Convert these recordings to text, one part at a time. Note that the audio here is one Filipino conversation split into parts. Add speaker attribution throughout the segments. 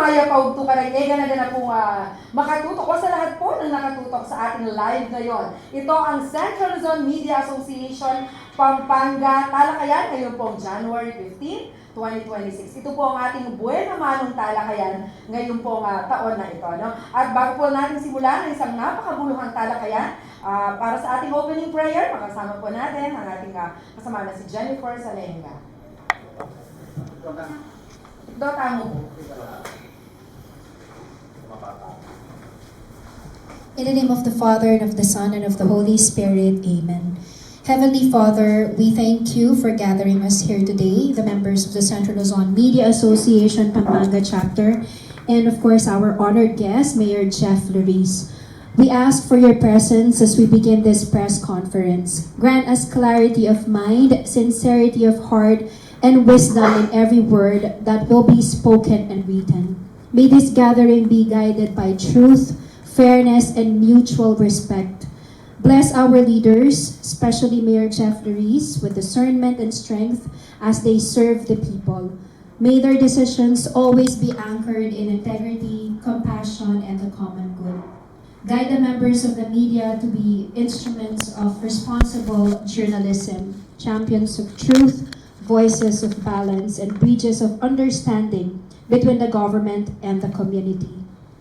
Speaker 1: Maya Paugto Karagay, na pong makatutok o sa lahat po ng nakatutok sa ating live ngayon. Ito ang Central Luzon Media Association Pampanga Talakayan ngayon pong January 15, 2026. Ito po ang ating buwan naman ng talakayan ngayon pong taon na ito. No? At bago po natin simulan ng isang napakabuluhang talakayan, para sa ating opening prayer, makasama po natin ang ating kasama na si Jennifer Salenga.
Speaker 2: In the name of the Father, and of the Son, and of the Holy Spirit, Amen. Heavenly Father, we thank you for gathering us here today, the members of the Central Luzon Media Association Pampanga Chapter, and of course our honored guest, Mayor Jeff Luis. We ask for your presence as we begin this press conference. Grant us clarity of mind, sincerity of heart, and wisdom in every word that will be spoken and written. May this gathering be guided by truth, fairness, and mutual respect. Bless our leaders, especially Mayor Jeff Luis, with discernment and strength as they serve the people. May their decisions always be anchored in integrity, compassion, and the common good. Guide the members of the media to be instruments of responsible journalism, champions of truth, voices of balance, and bridges of understanding between the government and the community.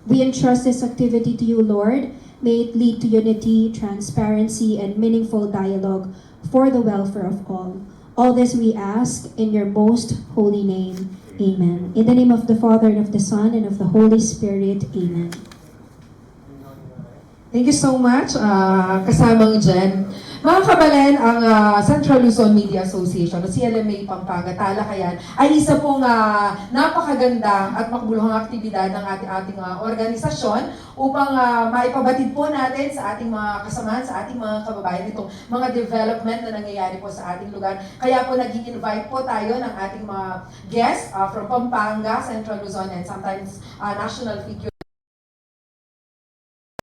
Speaker 2: We entrust this activity to you, Lord. May it lead to unity, transparency, and meaningful dialogue for the welfare of all. All this we ask in your most holy name. Amen. In the name of the Father, and of the Son, and of the Holy Spirit. Amen.
Speaker 1: Thank you so much, kasamang Jen. Mga kabalen, ang Central Luzon Media Association o CLMA Pampanga Talakayan ay isa pong napakaganda at makbuluhang aktibidad ng ating organisasyon upang maipabatid po natin sa ating mga kasamahan, sa ating mga kababayan itong mga development na nangyayari po sa ating lugar. Kaya po nag-invite po tayo ng ating mga guests from Pampanga, Central Luzon, and sometimes national figure.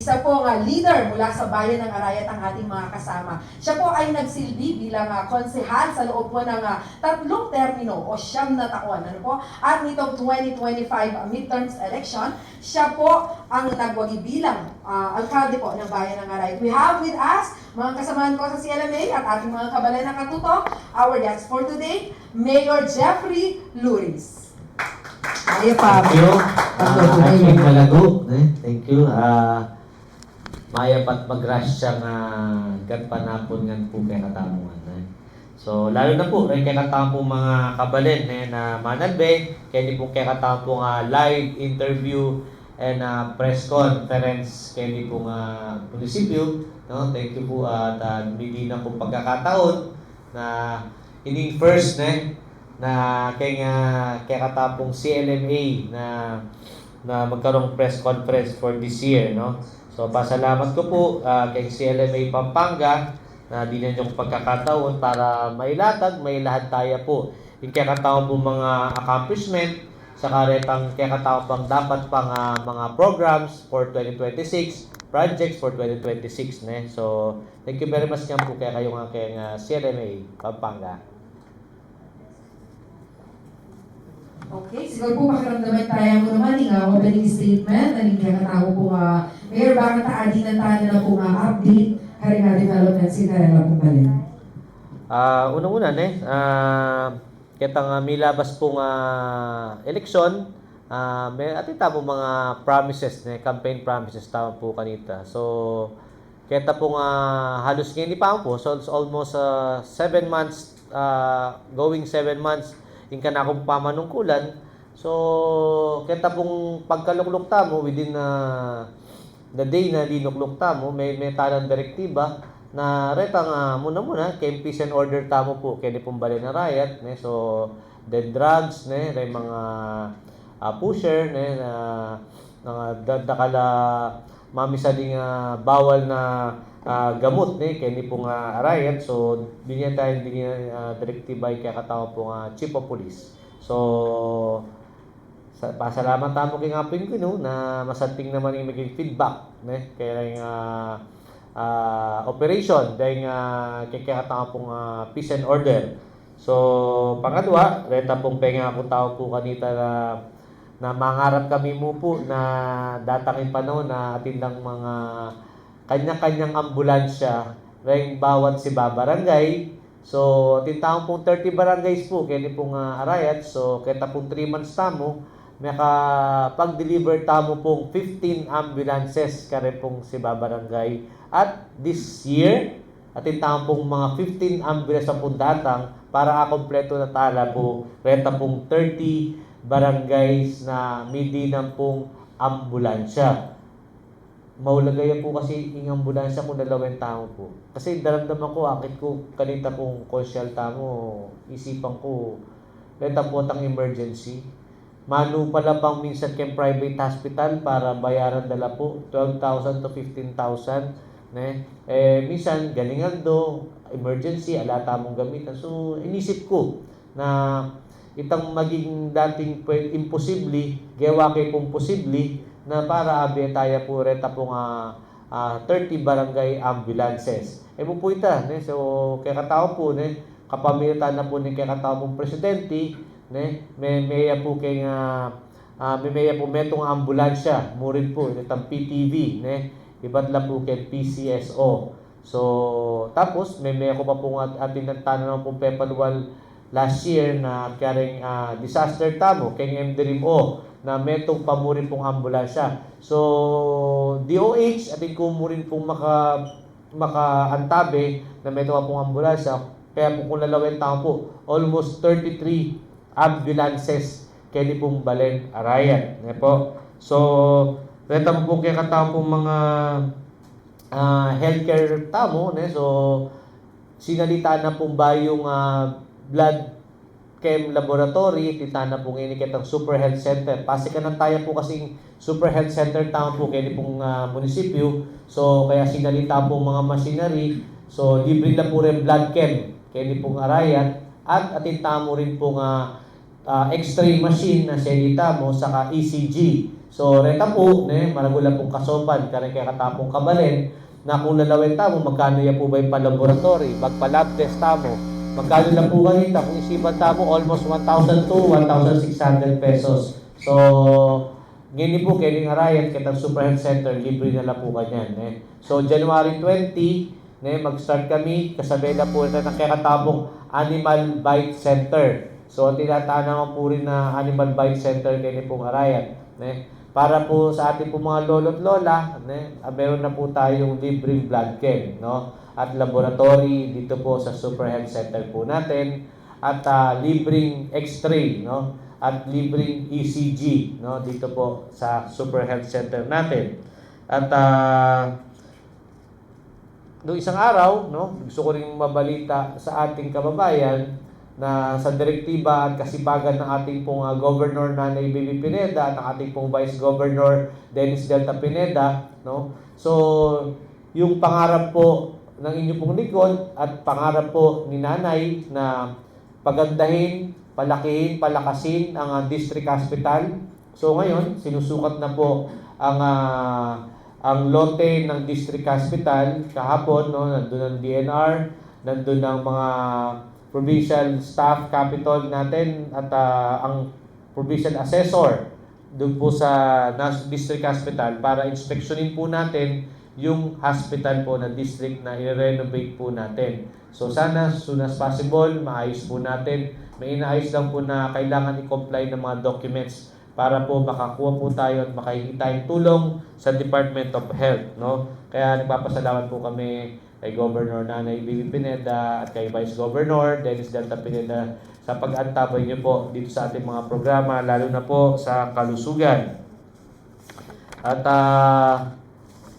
Speaker 1: Isa po leader mula sa bayan ng Arayat ang ating mga kasama. Siya po ay nagsilbi bilang konsehal sa loob po ng 3 termino o 9 na taon. Ano po? At nitong 2025 midterms election, siya po ang nagwagi bilang alkalde po ng bayan ng Arayat. We have with us, mga kasamahan ko sa CLMA at ating mga kabalay na katutok, our guest for today, Mayor Jeffrey Luis.
Speaker 3: Thank you. Aking Malago. Thank you. Mayapat mag-rush siya nga ganpanapon ngan po kay katamungan. So, lalo na po, kay katampo mga kabalen na manalbe, kaya di po kay katampo nga live interview and press conference kaya di po nga munisipyo. No? Thank you po at bigyan na po pagkakataon na hindi first na kaya katapong CLMA na magkaroong press conference for this year, no? So pasalamat ko po kay CLMA Pampanga na dinan yung pagkakataon para mailatag, mailahat tayo po yung kaya po mga accomplishment sa karetang kaya pang dapat pang mga programs for 2026, projects for 2026. So thank you very much po kaya kayong aking CLMA Pampanga.
Speaker 1: Okay, siguro po pakiramdaman tayo mo naman yung opening statement na nagkakatawa po Mayor, bakit taadinan tayo na po update haring development si Karela po pala?
Speaker 3: Unang-una kitang milabas pong eleksyon, may atita po mga promises, campaign promises, tama po kanita. So, kita pong halos ngayon pa po, so it's almost 7 months, going 7 months, yung ka na akong pamanungkulan. So, kita pong pagkaluklok tamo within the day na dinuklok tamo, may talang direktiba na retang muna kay peace and order tamo po kaya pong bali na riot. So, dead drugs, ray mga pusher, na dadakala mamisa ding bawal na gamot kaya pong riot. So, binyan tayo direktiba kaya katawa pong chief of police. So, pasalamat tamo kay ngapin ko na masanting naman yung maging feedback kaya yung operation dahil kay kaya pong peace and order. So, pangadwa, reta pong penga akong tao po kanita na mangarap kami mo po na datangin panahon na atin ng mga kanya-kanyang ambulansya ring bawat si barangay. So, atin taong pong 30 barangays po, kaya pong arayat. So, kaya pong 3 months tamo, pag-deliver tamo pong 15 ambulances kare pong si barangay. At this year, atin taong pong mga 15 ambulance ang pong datang para kompleto na tala po, reta pong 30 barangays na midi ng pong ambulansya. Maulagaya po kasi yung ambulansya kung 2 tao po. Kasi daramdaman ko, akit ko, kanita pong konsyal tamo, isipan ko, reta po tang emergency. Manu pala pang minsan kay private hospital para bayaran dala po, 12,000 to 15,000. Minsan, ganingan do, emergency, alata mong gamitan. So, inisip ko na itang maging dating imposible, gawa kay kung posible, na para abiyataya po reta pong 30 barangay ambulances. Mo po ita, so kaya katao po, kapamilatan na po ni kaya katao pong presidente, may po kay may po metong ambulansya, murin po, itang PTV, iba't lang po kay PCSO. So, tapos, may ko pa po atin ng tanong po Pepalwal last year na karing disaster tamo, kay MDRIMO, na metong pamurin pong ambulansya. So, DOH, atin kumurin pong makaantabi na metong pong ambulansya, kaya po kung lalawin tao po, almost 33 ambulances kaya pong Balen Arayat. Po. So, reta po kaya katao pong mga healthcare tamo, so sinalita na pong ba yung blood chem laboratory, tita na pong inikitang Super Health Center. Pasikanan tayo po kasing Super Health Center tamo po kaya pong munisipyo. So, kaya sinalita pong mga machinery. So, libre na po rin blood chem kaya pong Arayat. At atin tamo rin pong X-ray machine na sinalita mo, saka ECG. So, reta po, maragula pong kasopan, kaya katapong kabalen, na kung lalawin tamo, magkano yan po ba yung pa-laboratory, magpa-lab test tamo, magkano lang po kanita, kung isipan tamo, almost 1,000 to 1,600 pesos. So, ngayon po, kaya yung Arayat, kitang Super Health Center, libre na lang po kanyan. So, January 20, mag-start kami, kasabay na po na nakakatapong Animal Bite Center. So, tinatanaw po rin na Animal Bite Center kaya pong Arayat. Para po sa ating po mga lolo't lola, meron na po tayong libreng blood chem, at laboratory dito po sa Super Health Center po natin, at libreng X-ray, at libreng ECG, dito po sa Super Health Center natin. At noong isang araw, gusto ko ring mabalita sa ating kababayan na sa direktiba at kasipagan ng ating pong Governor Nanay Bibi Pineda at ng ating pong Vice Governor Dennis Delta Pineda, So, yung pangarap po ng inyong pong lingkod at pangarap po ni Nanay na pagandahin, palakihin, palakasin ang district hospital. So, ngayon, sinusukat na po ang lote ng district hospital kahapon, nandun ang DNR, nandun ang mga provincial staff capital natin at ang provincial assessor doon po sa district hospital para inspeksyonin po natin yung hospital po ng district na i-renovate po natin. So sana soon as possible, maayos po natin. May inaayos lang po na kailangan i-comply ng mga documents para po makakuha po tayo at makikita yung tulong sa Department of Health. Kaya nagpapasalamat po kami kay Governor Nanay Bibi Pineda at kay Vice Governor Dennis Delta Pineda sa pag-antabay niyo po dito sa ating mga programa, lalo na po sa kalusugan. At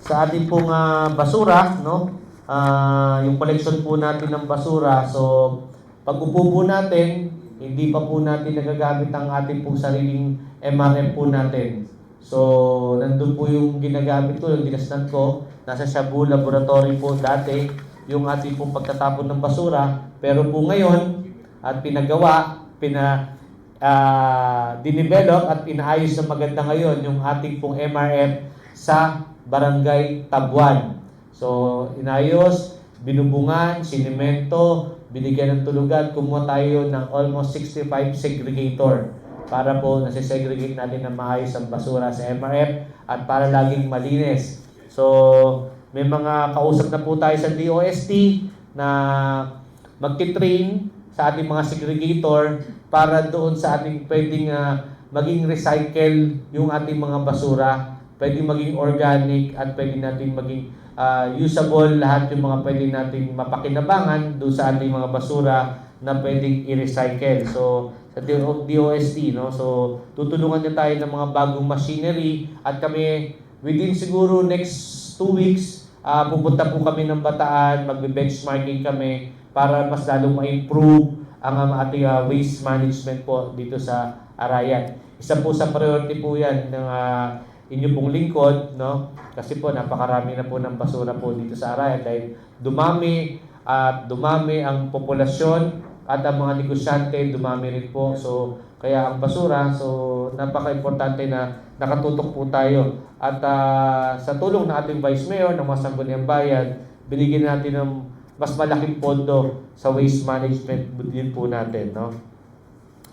Speaker 3: sa ating pong basura, yung collection po natin ng basura, so pag-upo po natin, hindi pa po natin nagagamit ang ating pong sariling MRM po natin. So, nandun po yung ginagamit ko, yung dinasnan ko. Nasa Shabu Laboratory po dati yung ating pong pagtatapon ng basura. Pero po ngayon, at pinagawa, dinevelop at inaayos na maganda ngayon yung ating pong MRM sa Barangay Tabuan. So, inayos, binubungan, sinemento, binigyan ng tulugan, kumuha tayo ng almost 65 segregator para po nasisegregate natin ng maayos ang basura sa MRF at para laging malinis. So, may mga kausap na po tayo sa DOST na magti-train sa ating mga segregator para doon sa ating pwedeng maging recycle yung ating mga basura, pwedeng maging organic at pwedeng natin maging usable lahat yung mga pwedeng natin mapakinabangan doon sa ating mga basura na pwedeng i-recycle. So, sa DOST, no? So, tutulungan niya tayo ng mga bagong machinery at kami, within siguro next 2 weeks, pupunta po kami ng Bataan, magbe-benchmarking kami para mas lalong ma-improve ang ating waste management po dito sa Arayan. Isa po sa priority po yan ng inyo pong lingkod, no? Kasi po napakarami na po ng basura po dito sa Arayan dahil dumami ang populasyon at ang mga negosyante dumami rin po. So kaya ang basura, so napaka-importante na nakatutok po tayo. At sa tulong ng ating Vice Mayor ng mga Sangguniang Bayan, binigyan natin ng mas malaking pondo sa waste management din po natin, no?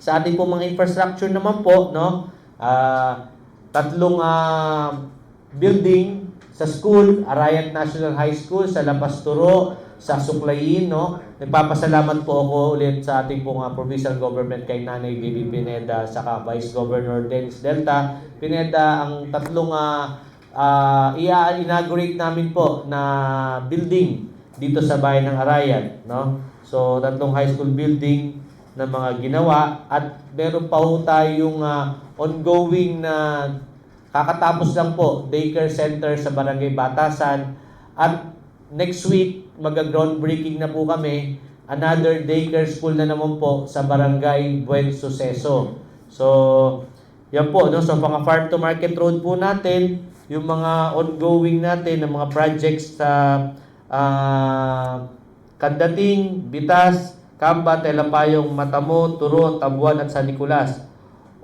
Speaker 3: Sa ating po mga infrastructure naman po, no? 3 building sa school, Arayan National High School, sa Lapasturo, sa Suklayin, no? Nagpapasalamat po ako ulit sa ating pong provincial government kay Nanay Bibi Pineda saka Vice Governor Dennis Delta Pineda, ang 3 i-inaugurate namin po na building dito sa bayan ng Arayan, no? So 3 high school building na mga ginawa at meron pa ho tayong ongoing na kakatapos lang po daycare center sa Barangay Batasan at next week mag-groundbreaking na po kami, another daycare school na naman po sa Barangay Buen Suceso. So, yan po, no? So, mga farm to market road po natin, yung mga ongoing natin, ng mga projects sa Kandating, Bitas, Kamba, Telapayong, Matamo, Turon, Tabuan at San Nicolas.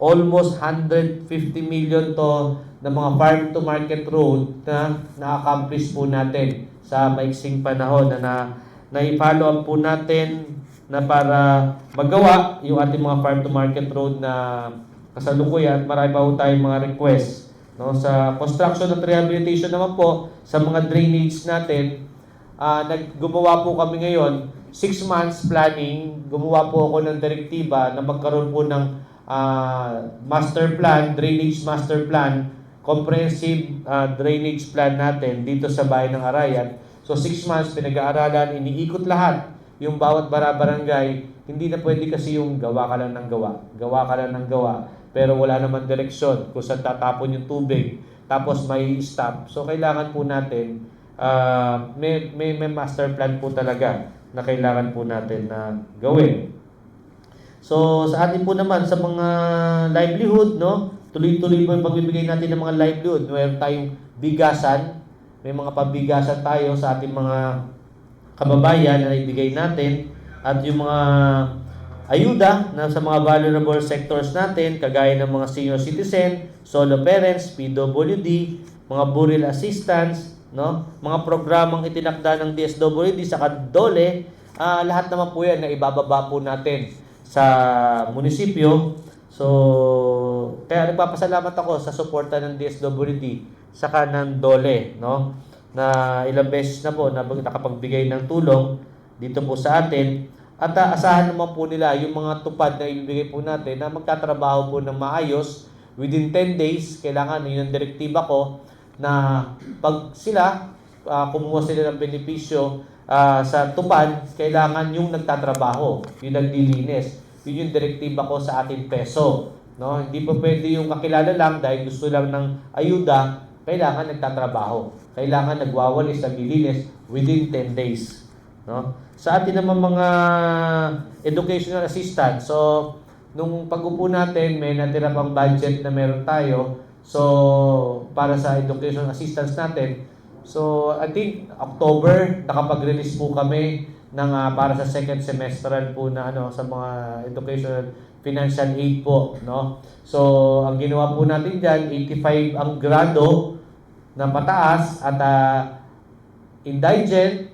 Speaker 3: Almost 150 million to na mga farm to market road na na-accomplish po natin sa maiksing panahon na i-follow up po natin na para magawa yung ating mga farm to market road na kasalukuyan. Marami pa po tayong mga request, no? Sa construction at rehabilitation naman po, sa mga drainage natin, gumawa po kami ngayon 6 months planning. Gumawa po ako ng direktiba na magkaroon po ng master plan, drainage master plan, comprehensive drainage plan natin dito sa bayan ng Arayan. So 6 months pinag-aaralan, iniikot lahat yung bawat barangay. Hindi na pwede kasi yung gawa ka lang ng gawa, pero wala naman direksyon kung saan tatapon yung tubig, tapos may stop. So kailangan po natin may master plan po talaga na kailangan po natin na gawin. So sa atin po naman sa mga livelihood, no? Tuloy-tuloy po yung pagbibigay natin ng mga livelihood. Mayroon tayong bigasan. May mga pabigasan tayo sa ating mga kababayan na ibigay natin. At yung mga ayuda na sa mga vulnerable sectors natin, kagaya ng mga senior citizen, solo parents, PWD, mga burial assistance, no? Mga programang itinakda ng DSWD sa DOLE, lahat naman po yan na ibababa po natin sa munisipyo. So, kaya nagpapasalamat ako sa suporta ng DSWD saka ng DOLE, no? Na ilang beses na po na nakapagbigay ng tulong dito po sa atin. At asahan naman po nila yung mga tupad na ibibigay po natin na magtatrabaho po ng maayos within 10 days. Kailangan yun ang direktiba ko na pag sila kumuha sila ng benepisyo sa tupad, kailangan yung nagtatrabaho, yung naglilinis. Yun yung direktiba ko sa ating peso, no? Hindi pa pwede yung kakilala lang dahil gusto lang ng ayuda. Kailangan nagtatrabaho, kailangan nagwawalis, naglilinis within 10 days, no? Sa atin naman mga educational assistant, so nung pag-upo natin may natira pang budget na meron tayo, so para sa educational assistance natin. So I think October nakapag-release po kami ng para sa second semestral po na sa mga educational financial aid po, no? So ang ginawa po natin diyan, 85 ang grado na pataas at indigent,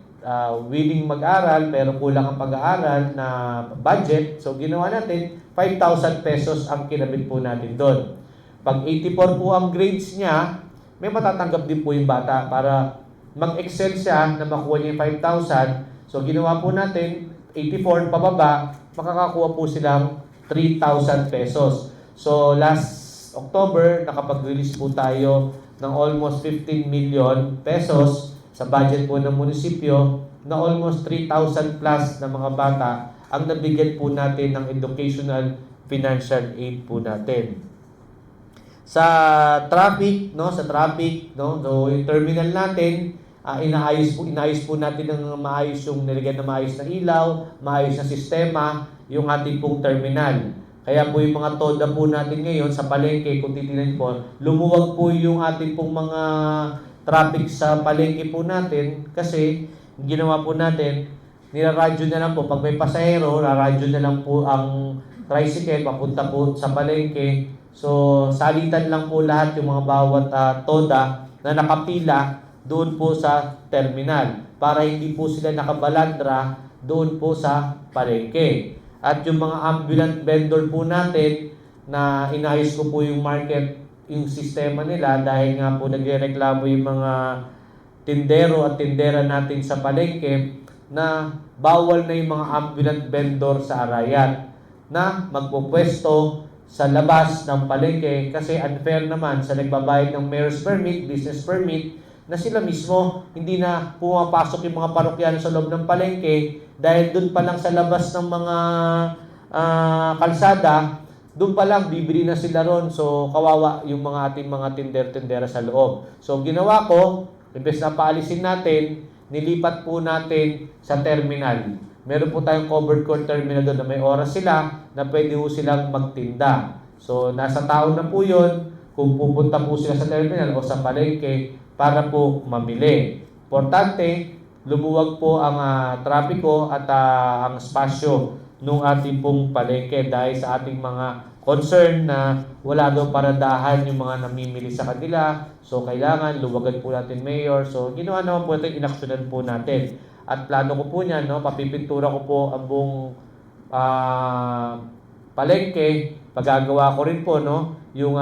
Speaker 3: willing mag-aral pero kulang ang pag-aaral na budget. So ginawa natin 5,000 pesos ang kinabit po natin doon. Pag 84 po ang grades niya, may matatanggap din po yung bata para mag-excel siya na makuha niya yung 5,000. So, ginawa po natin, 84 pababa, makakakuha po silang 3,000 pesos. So, last October, nakapag-release po tayo ng almost 15 million pesos sa budget po ng munisipyo na almost 3,000 plus na mga bata ang nabigyan po natin ng educational financial aid po natin. Sa traffic, no, so yung terminal natin, inaayos po natin ng maayos yung nilagyan na maayos na ilaw, maayos na sistema, yung ating pong terminal. Kaya po yung mga toda po natin ngayon sa palengke, kung titingnan po, lumuwag po yung ating pong mga traffic sa palengke po natin kasi ginawa po natin, niraradyo na lang po, pag may pasahero, raradyo na lang po ang tricycle, papunta po sa palengke. So, salitan lang po lahat yung mga bawat toda na nakapila doon po sa terminal para hindi po sila nakabalandra doon po sa palengke. At yung mga ambulant vendor po natin na inayos ko po yung market, yung sistema nila dahil nga po nagrereklamo yung mga tindero at tindera natin sa palengke na bawal na yung mga ambulant vendor sa Arayat na magpupwesto sa labas ng palengke kasi unfair naman sa nagbabayad ng mayor's permit, business permit, na sila mismo hindi na pumapasok yung mga parokyano sa loob ng palengke dahil doon pa lang sa labas ng mga kalsada, doon pa lang bibili na sila ron. So kawawa yung mga ating mga tinder-tindera sa loob. So ginawa ko, imbes na paalisin natin, nilipat po natin sa terminal. Meron po tayong covered court terminal doon na may oras sila na pwede po silang magtinda. So, nasa tao na po yun kung pupunta po sila sa terminal o sa palengke para po mamili. Importante, lumuwag po ang trapiko at ang spasyo ng ating pong palengke dahil sa ating mga concern na wala daw paradahan yung mga namimili sa kanila. So, kailangan luwagan po natin, Mayor. So, ginawa naman po ito, inaksyonan po natin. At plano ko po niyan, no, papipintura ko po ang buong palengke. Pagagawa ko rin po, no, yung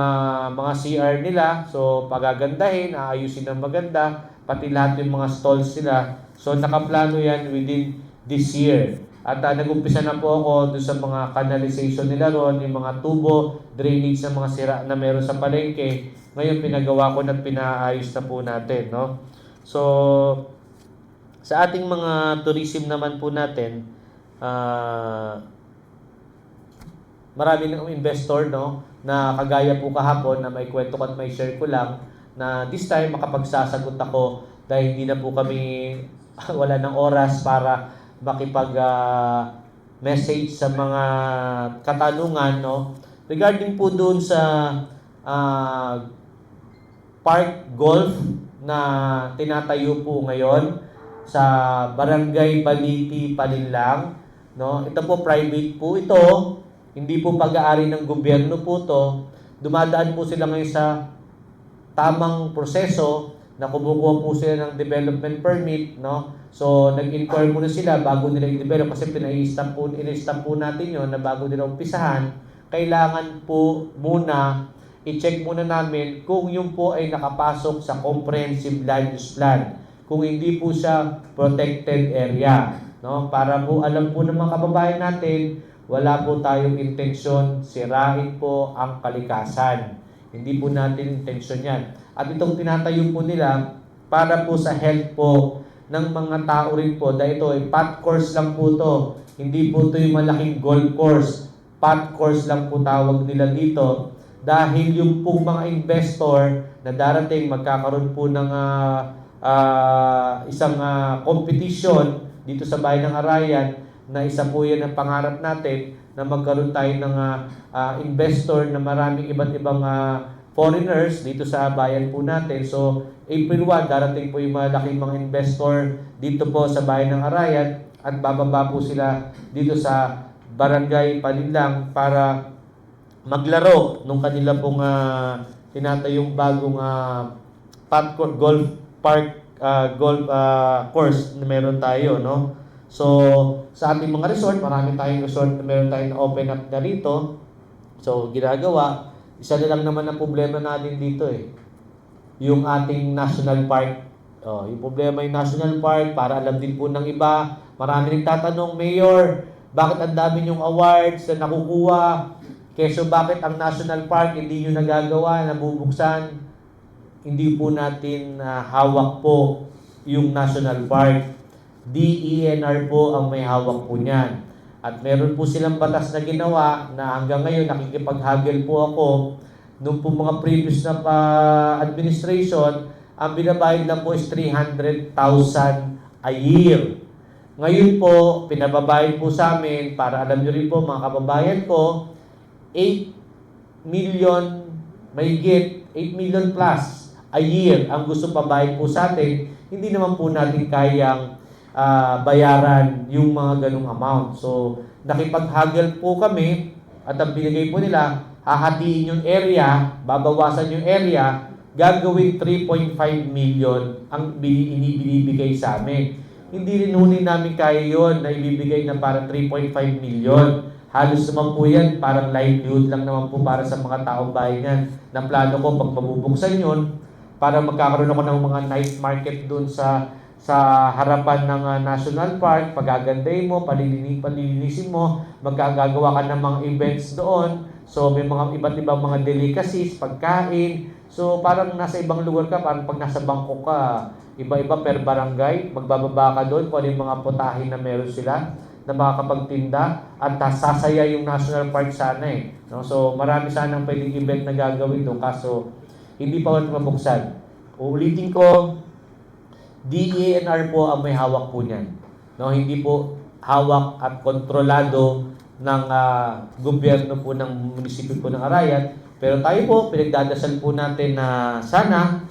Speaker 3: mga CR nila. So, pagagandahin, aayusin ng maganda, pati lahat yung mga stalls nila. So, nakaplano yan within this year. At nag-umpisa na po ako doon sa mga canalization nila ron, yung mga tubo, drainage ng mga sira na meron sa palengke. Ngayon, pinagawa ko na pinaayos na po natin, no. So, sa ating mga tourism naman po natin, marami ng investor, no, na kagaya po kahapon na may kwento ko at may share ko lang na this time makapagsasagot ako dahil hindi na po kami wala ng oras para makipag message sa mga katanungan, no, regarding po doon sa park golf na tinatayo po ngayon sa Barangay Baliti, Palinlang, no? Ito po private po ito, hindi po pag-aari ng gobyerno po to. Dumadaan po sila ngayon sa tamang proseso na kumukuha po sila ng development permit, no? So nag-inquire muna sila bago nila i-develop kasi in-stamp po natin 'yon na bago nila umpisahan, kailangan po muna i-check muna namin kung yung po ay nakapasok sa comprehensive land use plan. Kung hindi po siya protected area, no? Para po alam po ng mga kababayan natin, wala po tayong intensyon sirain po ang kalikasan. Hindi po natin intensyon yan. At itong tinatayo po nila para po sa health po ng mga tao rin po. Dahil ito ay path course lang po to. Hindi po ito yung malaking golf course. Path course lang po tawag nila dito. Dahil yung pong mga investor na darating magkakaroon po ng isang competition dito sa bayan ng Arayan na isa po yan ang pangarap natin na magkaroon tayo ng investor na maraming iba't ibang foreigners dito sa bayan po natin. So, April 1, darating po yung malaking mga investor dito po sa bayan ng Arayan at bababa po sila dito sa Barangay Palinlang para maglaro nung kanila pong tinatayong bagong golf park golf course na meron tayo, no? So, sa ating mga resort, marami tayong resort na meron tayong open up na rito. So, ginagawa, isa na lang naman ang problema natin dito yung ating national park. Yung problema yung national park, para alam din po ng iba. Marami nagtatanong, Mayor, bakit ang dami yung awards na nakukuha? Keso bakit ang national park hindi nyo nagagawa, nabubuksan? Hindi po natin hawak po yung national park. DENR po ang may hawak po niyan. At meron po silang batas na ginawa na hanggang ngayon nakikipaghagel po ako. Nung po mga previous na administration, ang binabayad lang po is 300,000 a year. Ngayon po, pinababayad po sa amin, para alam nyo rin po mga kababayan ko, 8 million, mahigit 8 million plus a year ang gusto pabayad po sa atin. Hindi naman po natin kayang bayaran yung mga ganung amount. So, nakipaghagel po kami at ang binigay po nila, hahatiin yung area, babawasan yung area, gagawin 3.5 million ang binibigay sa amin. Hindi rin hunin namin kaya yun na ibibigay na para 3.5 million. Halos naman po yan, parang livelihood lang naman po para sa mga taong bayan yan. Na plano ko, pag mabubuksan yun, para magkakaroon ako ng mga night market dun sa harapan ng National Park, pagaganday mo, palilinisin mo, magkagagawa ka ng mga events doon. So may mga iba't ibang mga delicacies, pagkain. So parang nasa ibang lugar ka, parang pag nasa Bangkok ka, iba-iba per barangay, magbababa ka doon kung ano yung mga putahin na meron sila na makakapagtinda at sasaya yung National Park sana no? So marami sanang pwedeng event na gagawin doon, kaso hindi pa ulit mabuksan. Uulitin ko, DENR po ang may hawak po niyan. No, hindi po hawak at kontrolado ng gobyerno po ng munisipyo po ng Arayat. Pero tayo po, pinagdadasal po natin na sana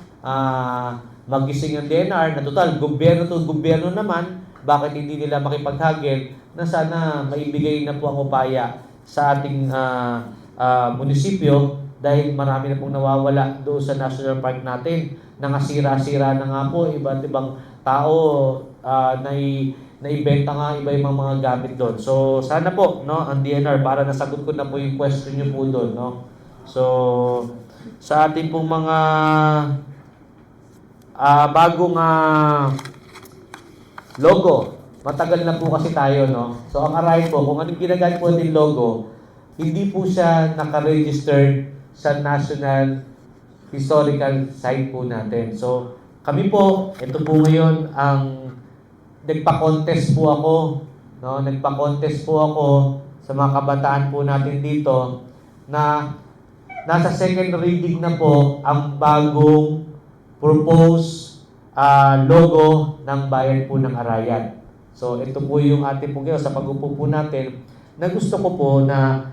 Speaker 3: magising ang DENR na total, gobyerno to gobyerno naman, bakit hindi nila makipaghagil na sana maibigay na po ang upaya sa ating munisipyo dahil marami na pong nawawala doon sa national park natin. Nangasira-sira na nga po, iba't ibang tao naibenta nga iba-ibang mga gamit doon. So, sana po, no, ang DNR, para nasagot ko na po yung question nyo po doon, no. So, sa ating pong mga bagong logo, matagal na po kasi tayo, no. So, ang Arayat po, kung anong ginagamit po natin logo, hindi po siya naka-registered sa National Historical Site po natin. So, kami po, ito po ngayon ang nagpa-contest po ako, no? Nagpa-contest po ako sa mga kabataan po natin dito na nasa second reading na po ang bagong proposed logo ng bayan po ng Arayat. So, ito po yung ating po sa pag-upo po natin na gusto ko po na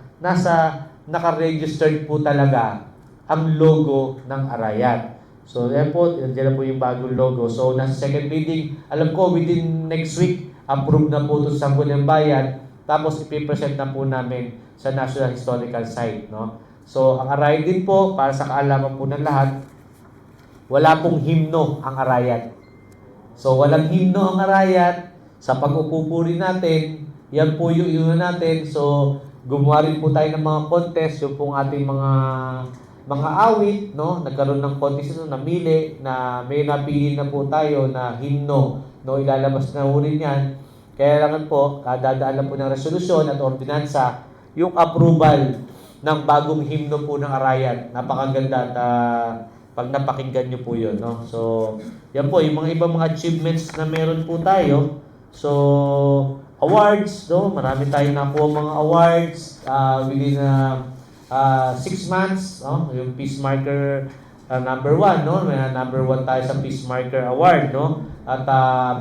Speaker 3: naka-registered po talaga ang logo ng Arayat. So, yan po yung bagong logo. So, nasa second reading, alam ko within next week, approve na po ito sa Sangguniang Bayan, tapos ipipresent na po namin sa National Historical Site, no? So, ang Arayat din po, para sa kaalaman po ng lahat, wala pong himno ang Arayat. So, walang himno ang Arayat. Sa pag-upo po rin natin, yan po yung iyon natin. So, gumawa rin po tayo ng mga contest, yung pong ating mga awit, no? Nagkaroon ng contest ito, namili, na may napili na po tayo na himno, no? Ilalabas na rin yan. Kaya lang po, dadaan lang po ng resolusyon at ordinansa, yung approval ng bagong himno po ng Arayat. Napakaganda at pag napakinggan nyo po yun, no? So, yan po, yung mga ibang mga achievements na meron po tayo. So, awards, no? Marami tayong nakuha mga awards within 6 months, no? Yung Peace Marker number 1, no? May number 1 tayo sa Peace Marker Award, no? At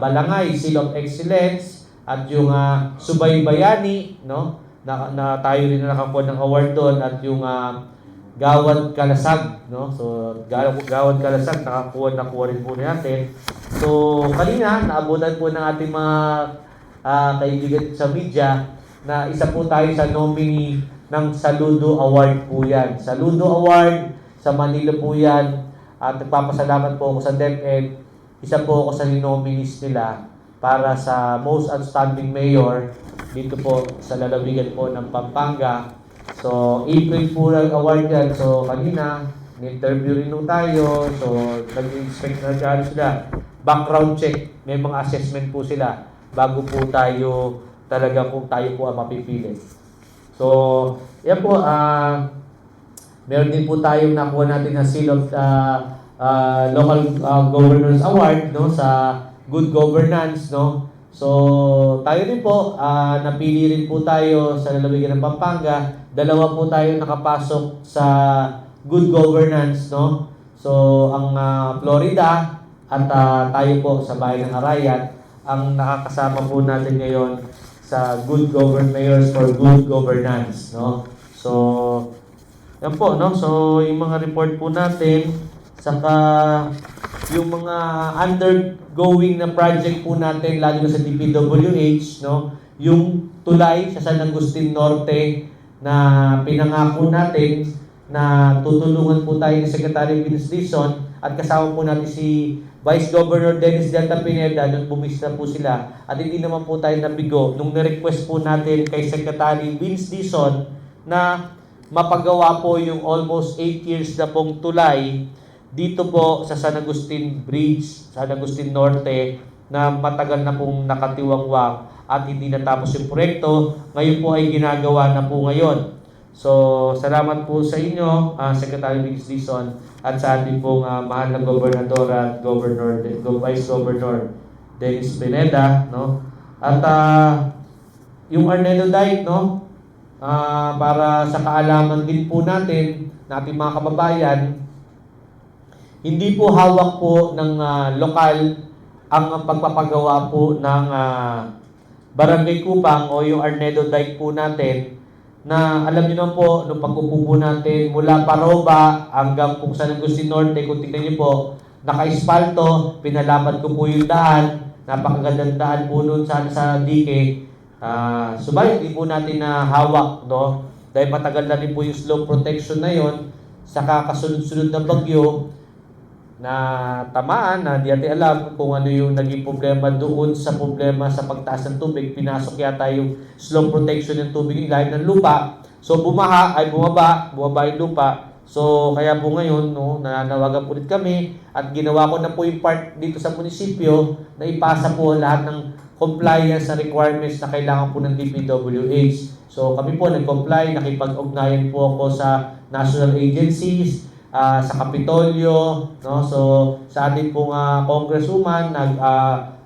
Speaker 3: Balangay Seal of Excellence at yung Subaybayani, no? Na tayo rin na nakakuha ng award doon, at yung Gawad Kalasag, no? So Gawad Kalasag nakuha rin po natin. So kanina naabutan po ng ating mga kaibigan sa media na isa po tayo sa nominee ng Saludo Award po yan. Saludo Award sa Manila po yan. At nagpapasalamat po ako sa DepEd. Isa po ako sa nominees nila. para sa Most Outstanding Mayor dito po sa lalawigan po ng Pampanga. So, April po ang award yan. So, kanina, ni-interview rin nung tayo. So, nag-inspect na dyan sila. Background check. May mga assessment po sila bago po tayo talaga kung tayo po ang mapipili. So, yan po. Meron din po tayong nakuha natin na Seal of Local Governors Award, no, sa Good Governance, no. So, tayo din po, napili rin po tayo sa lalawigan ng Pampanga. Dalawa po tayo nakapasok sa Good Governance, no. So, ang Florida at tayo po sa bayan ng Arayat ang nakakasama po natin ngayon sa Good Mayors for Good Governance, no. So, yan po, no. So, yung mga report po natin, saka yung mga undergoing na project po natin, lalo na sa DPWH, no, yung tulay sa San Agustin Norte na pinangako natin na tutulungan po tayo ni Secretary Vince Dizon at kasama po natin si Vice Governor Dennis Delta Pineda nung bumista po sila at hindi naman po tayo nabigo nung na-request po natin kay Secretary Vince Dizon na mapagawa po yung almost 8 years na pong tulay dito po sa San Agustin Bridge, San Agustin Norte, na matagal na pong nakatiwangwang at hindi natapos yung proyekto. Ngayon po ay ginagawa na po ngayon. So, salamat po sa inyo, Secretary Vince Dizon, at sa ating pong mahal na Gobernador at Vice Governor Dennis Pineda, no? At yung Arnelo Dike, no? Para sa kaalaman din po natin, ating mga kababayan, hindi po hawak po ng lokal ang pagpapagawa po ng Barangay Kupang o yung Arnedo Dike po natin na alam niyo naman po, nung pag-upo po natin mula Paroba hanggang po San Agustin Norte, kung tignan niyo po, naka-espalto, pinalaman ko po yung daan, napakagandang daan po nun sa dike. Subalit, hindi po natin na hawak, no? Dahil matagal na rin po yung slope protection na yon sa kakasunod-sunod na bagyo, na tamaan na di natin alam kung ano yung naging problema doon sa problema sa pagtaas ng tubig. Pinasok yata yung slope protection ng tubig ilalim ng lupa. So bumaba yung lupa. So kaya po ngayon, no, nananawagan po ulit kami at ginawa ko na po yung part dito sa munisipyo na ipasa po lahat ng compliance sa requirements na kailangan po ng DPWH. So kami po nag-comply, nakipag-ugnayan po ako sa national agencies, sa Kapitolyo, no? So sa ating pong congresswoman,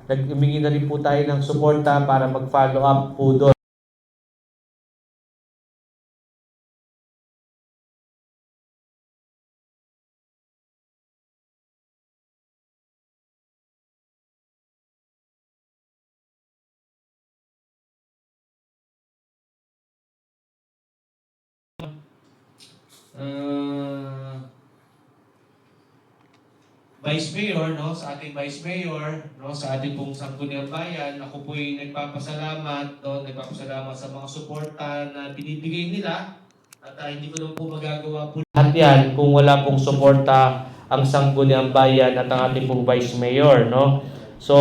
Speaker 3: nag-humingi na rin po tayo ng suporta para mag-follow up po doon. Vice Mayor, no, sa ating Vice Mayor, no, sa ating pong Sangguniang Bayan, ako po'y nagpapasalamat, no, nagpapasalamat sa mga suporta na binibigay nila at hindi ko naman po magagawa po lahat yan kung wala pong suporta ang Sangguniang Bayan at ang ating pong Vice Mayor, no. So,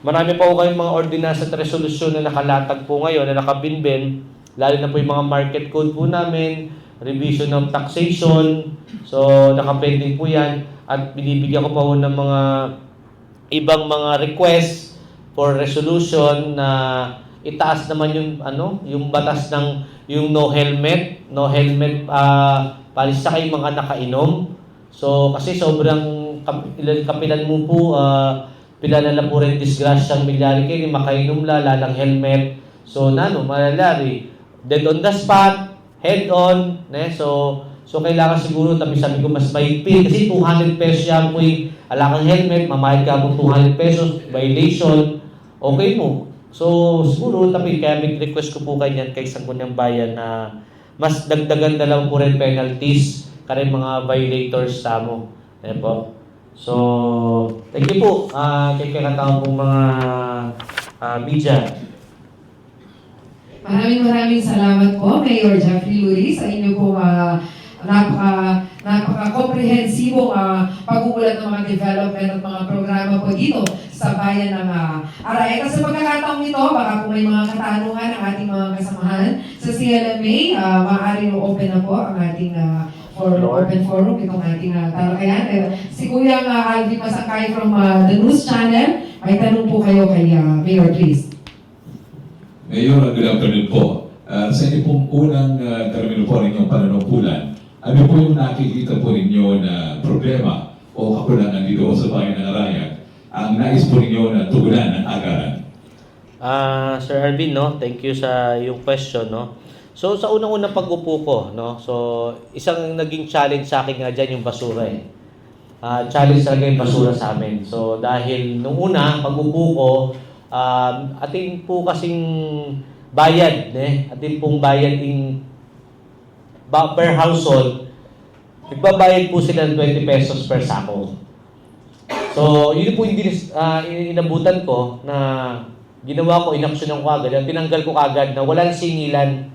Speaker 3: marami pa po kayong mga ordinance at resolusyon na nakalatag po ngayon, na nakabinbin, lalo na po yung mga market code po namin, revision ng taxation, so nakapending po yan. At binibigyan ko pa po ng mga ibang mga request for resolution na itaas naman yung yung batas ng yung no helmet palis sa kayong mga nakainom. So kasi sobrang kapilan mo po pila na po rin disgrasyang milyari kayo makainom lalang helmet. So malalari dead on the spot, head on, So kailangan siguro, sabi ko, mas mahigpit kasi 200 pesos yan po yung alakang helmet, mamayad ka mo 200 pesos, violation, okay mo. So siguro, kaya may request ko po kanyan kay Sangguniang Bayan na mas dagdagan na lang po rin penalties kaya mga violators tamo. Ayan po. So, thank you po kay kakataon pong mga media.
Speaker 1: Maraming salamat po, Mayor Jeffrey Luis, sa inyo po napaka-komprehensibong pag-uulat ng mga development at mga programa po dito sa bayan ng Arayat. At sa pagkakataong ito, baka po may mga katanungan ng ating mga kasamahan sa CLMA, maaari open na po ang ating open forum, itong ating talakayan. Si Kuya Alvin Masakay from the News Channel, may tanong po kayo kay Mayor, please.
Speaker 4: Mayor, good afternoon po. Sa inyo pong unang termino po ninyong panunungkulan, ano po yung nakikita po ninyo na problema o kakulangan dito sa bayan ng Arayat ang nais po ninyo na tugunan ng agaran?
Speaker 3: Sir Alvin, no, thank you sa yung question, no. So sa unang-unang pag-upo ko, no, so isang naging challenge sa akin nga dyan yung basura eh. Challenge talaga yung basura sa amin. So dahil nung una, pag-upo ko, ating po kasing bayad, ating pong bayad per household, nagbabayad po sila ng 20 pesos per sako. So yun po yung inabutan ko na ginawa ko, inaksyonan ko agad, tinanggal ko agad na walang singilan.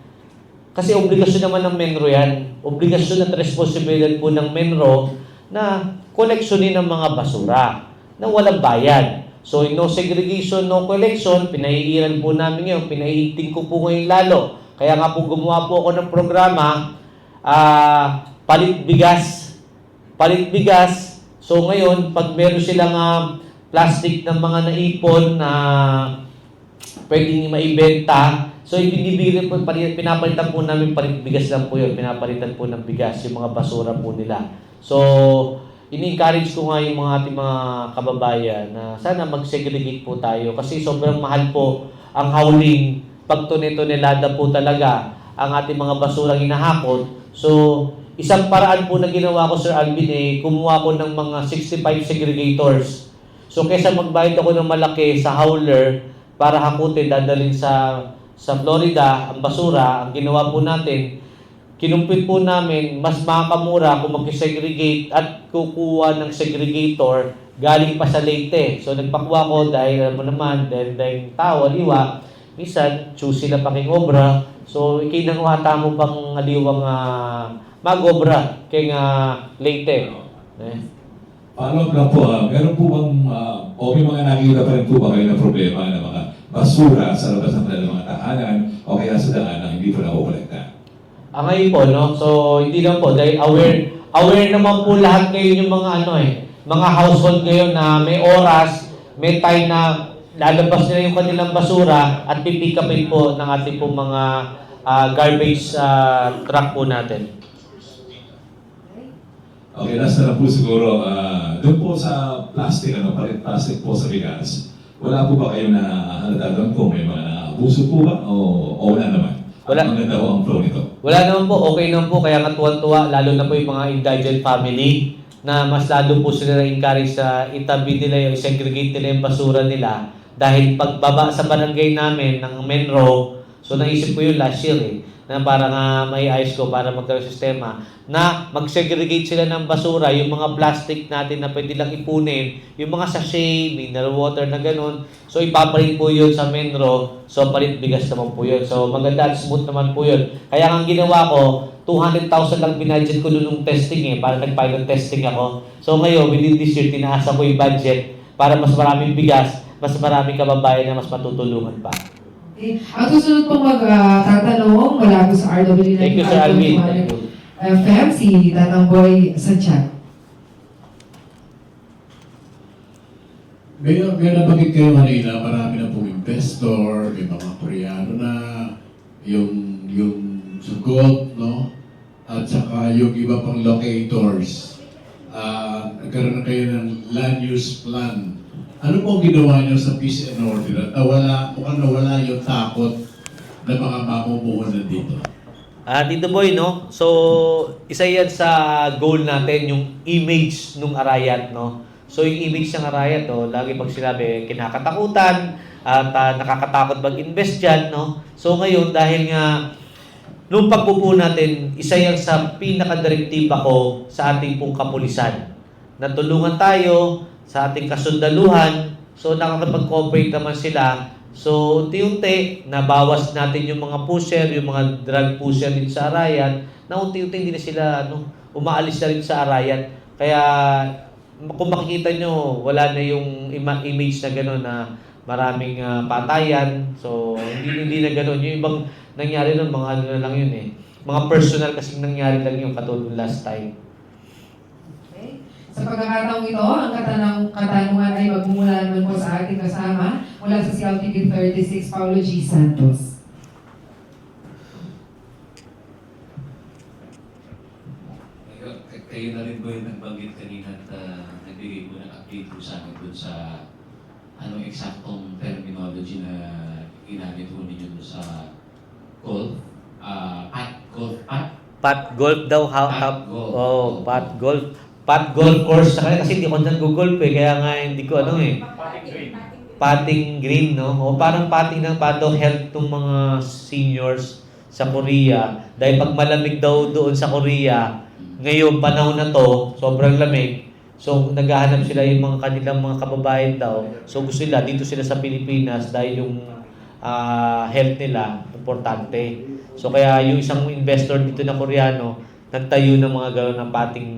Speaker 3: Kasi obligasyon naman ng Menro yan. Obligasyon at responsibilidad po ng Menro na koleksyonin ng mga basura na walang bayad. So, no segregation, no collection, pinaiiran po namin yun. Pinaiiting ko po ngayon lalo. Kaya nga po gumawa po ako ng programa, palit bigas. Palit bigas. So, ngayon, pag meron silang plastic ng mga naipon na pwedeng maibenta, so ibinibigay po, pinapalitan po namin palit bigas lang po yun. Pinapalitan po ng bigas, yung mga basura po nila. So, ini-encourage ko nga yung mga ating mga kababayan na sana mag-segregate po tayo kasi sobrang mahal po ang hauling. Pag tonelada po talaga ang ating mga basurang hinahakot. So, isang paraan po na ginawa ko, Sir Alvin, kumuha ko ng mga 65 segregators. So, kaysa magbayad ako ng malaki sa hauler para hakutin, dadalhin sa Florida, ang basura, ang ginawa po natin, kinumpit po namin, mas makakamura kung mag-segregate at kukuha ng segregator galing pa sa Leyte. So nagpakuha ko dahil alam mo naman, dahil tao, aliwa, minsan, choosy na paking obra. So ikinangwata mo pang aliwang mag-obra kay Leyte.
Speaker 4: Follow-up lang po, meron po bang, o may mga nakikita pa rin po ba kayo na problema ng mga basura sa labas ng mga tahanan o kaya sa daan na hindi po nakukolekta?
Speaker 3: Ngayon po, no? So, hindi lang po. Dahil aware naman po lahat kayo yung mga mga household ngayon na may oras, may time na lalabas nila yung kanilang basura at pipick upin po ng ating po mga garbage truck po natin.
Speaker 4: Okay, last na lang po siguro, doon po sa plastic, palit plastic po sa bigas, wala po ba kayo na halata doon kung may mga abuso po ba o wala naman?
Speaker 3: Wala.
Speaker 4: Ang ganda po ang flow nito.
Speaker 3: Wala naman po, okay naman po, kaya nga tuwan-tuwa, lalo na po yung mga indigent family na mas lalo po sila na-encourage sa itabi nila yung segregate nila yung basura nila dahil pagbaba sa barangay namin ng Menro, so naisip ko yun last year na parang may ayos ko para magkaroon sistema na mag-segregate sila ng basura, yung mga plastic natin na pwede lang ipunin, yung mga sachet, mineral water na ganun. So ipapalit po yun sa Menro, so palit bigas naman po yun. So maganda at smooth naman po yun. Kaya ang ginawa ko, 200,000 lang binudget ko doon ng testing para nag-pilot testing ako. So ngayon, within this year, tinaasa ko yung budget para mas maraming bigas, mas maraming kababayan na mas matutulungan pa.
Speaker 1: Okay. Ang susunod pong magtatanong mula po sa RW
Speaker 3: Thank you, Sir Alvin. Thank you.
Speaker 1: FM, si Tatang Boy sa chat.
Speaker 5: May nabanggit kayo kanina, marami na pong investor, may mga Koreano na, yung sugot, no? At saka yung iba pang locators. Nagkaroon na kayo ng land use plan. Ano pong ginawa niyo sa peace and order? At mukhang nawala yung takot ng mga mamumuhunan dito.
Speaker 3: Tito Boy, no? So, isa yan sa goal natin, yung image ng Arayat, no? So, yung image ng Arayat, lagi pag sinabi, kinakatakutan, at nakakatakot mag-invest dyan, no? So, ngayon, dahil nga, nung pagpupo natin, isa yan sa pinaka-direktiba ko sa ating pong kapulisan. Natulungan tayo sa ating kasundaluhan, so nakakapag-cooperate naman sila. So, unti-unti, nabawas natin yung mga pusher, yung mga drug pusher din sa Arayat, na unti-unti hindi na sila umaalis na rin sa Arayan. Kaya kung makikita nyo, wala na yung image na gano'n na maraming patayan. So, hindi na gano'n. Yung ibang nangyari nun, mga ano na lang yun eh. Mga personal kasing nangyari lang yung katulad last time.
Speaker 1: Okay. Sa pagkakataong ito, ang katanungan ay magmumula naman po sa ating kasama mula sa CLTV 36, Paulo G. Santos.
Speaker 6: Kayo na rin po yung nagbanggit kanina at nagbigay po ng update po sa amin dun sa anong eksaktong terminology na ginamit po ninyo dun sa golf.
Speaker 3: Pat golf daw. Pat golf course. Kasi hindi ko nag-golf eh. Kaya nga hindi ko Patting green, no? O parang patting ng pato health ng mga seniors sa Korea. Dahil pag malamig daw doon sa Korea, ngayon, panahon na to, sobrang lamig. So, naghahanap sila yung mga kanilang mga kababayan daw. So, gusto nila, dito sila sa Pilipinas dahil yung health nila, importante. So, kaya yung isang investor dito na Koreano, nagtayo ng mga gano'n ng pating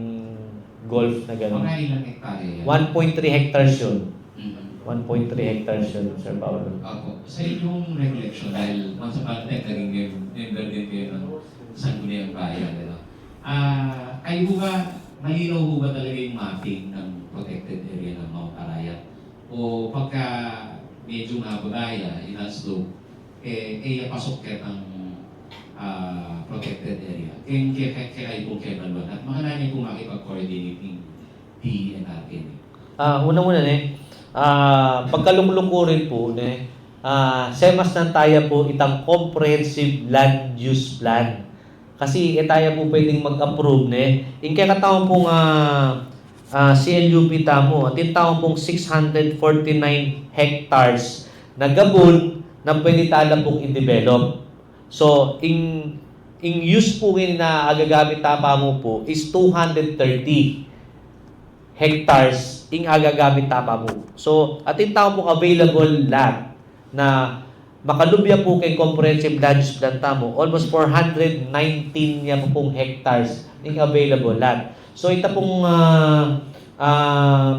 Speaker 3: golf na gano'n.
Speaker 6: Mga ilang hektarya yan?
Speaker 3: 1.3 hectares yun.
Speaker 6: Mhm.
Speaker 3: 1.3 hectares yun, Sir Paolo.
Speaker 6: Opo. Sa inyong recollection, dahil once upon a time, naging member din kayo ng Sangguniang Bayan, kayo po ba, malinaw po ba talaga yung mapping ng protected area ng Mount Arayat? O pagka medyo mababaya, inaslo, pasok kayo ng protected area? Kaya kayo po kayo balwan. At mga nanay po makipag-coordinate ng PNRT.
Speaker 3: Unang-una pagkalumulungkurin po, semas ng taya po itang comprehensive land use plan. Kasi tayo po pwedeng mag-approve in kaya katawang pong CLUP tamo, at yung taong pong 649 hectares na gabon na pwede tala pong i-develop. So, in use po na agagamit tapa mo po is 230 hectares in agagamit tapa mo. So, at yung taong pong available land na makalubya po kay comprehensive land use plan tamo, almost 419 niya po pong hectares in available land. So ito pong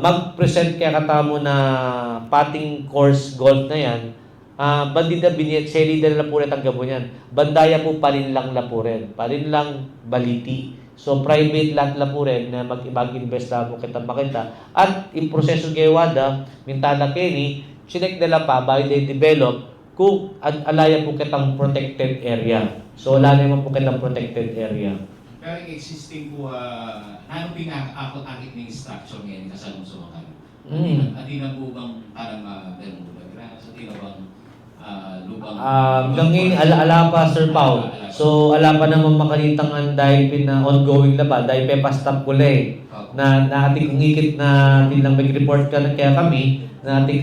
Speaker 3: mag-present kaya katamo na patting course golf na yan, bandida selida na po rin ang gabo yan. Bandaya po palinlang la po rin. Palinlang baliti. So private land la po rin na mag-invest na po kita makita. At in proseso gawada, mintala kini, sinek nila pa bago they develop kung alaya po kitang protected area. So, wala naman po kitang protected area.
Speaker 6: Pero yung existing po, anong pinakakot-akit ng structure ngayon kasalong sumakan? Ati na po bang parang ganun po ba? Sa tina bang lubang?
Speaker 3: Hanggang ala pa, Sir Pao. So, ala pa naman makalitang dahil ongoing na ba? Dahil stop ko lang na ating kung ikit na bilang mag-report ka na kaya kami, natin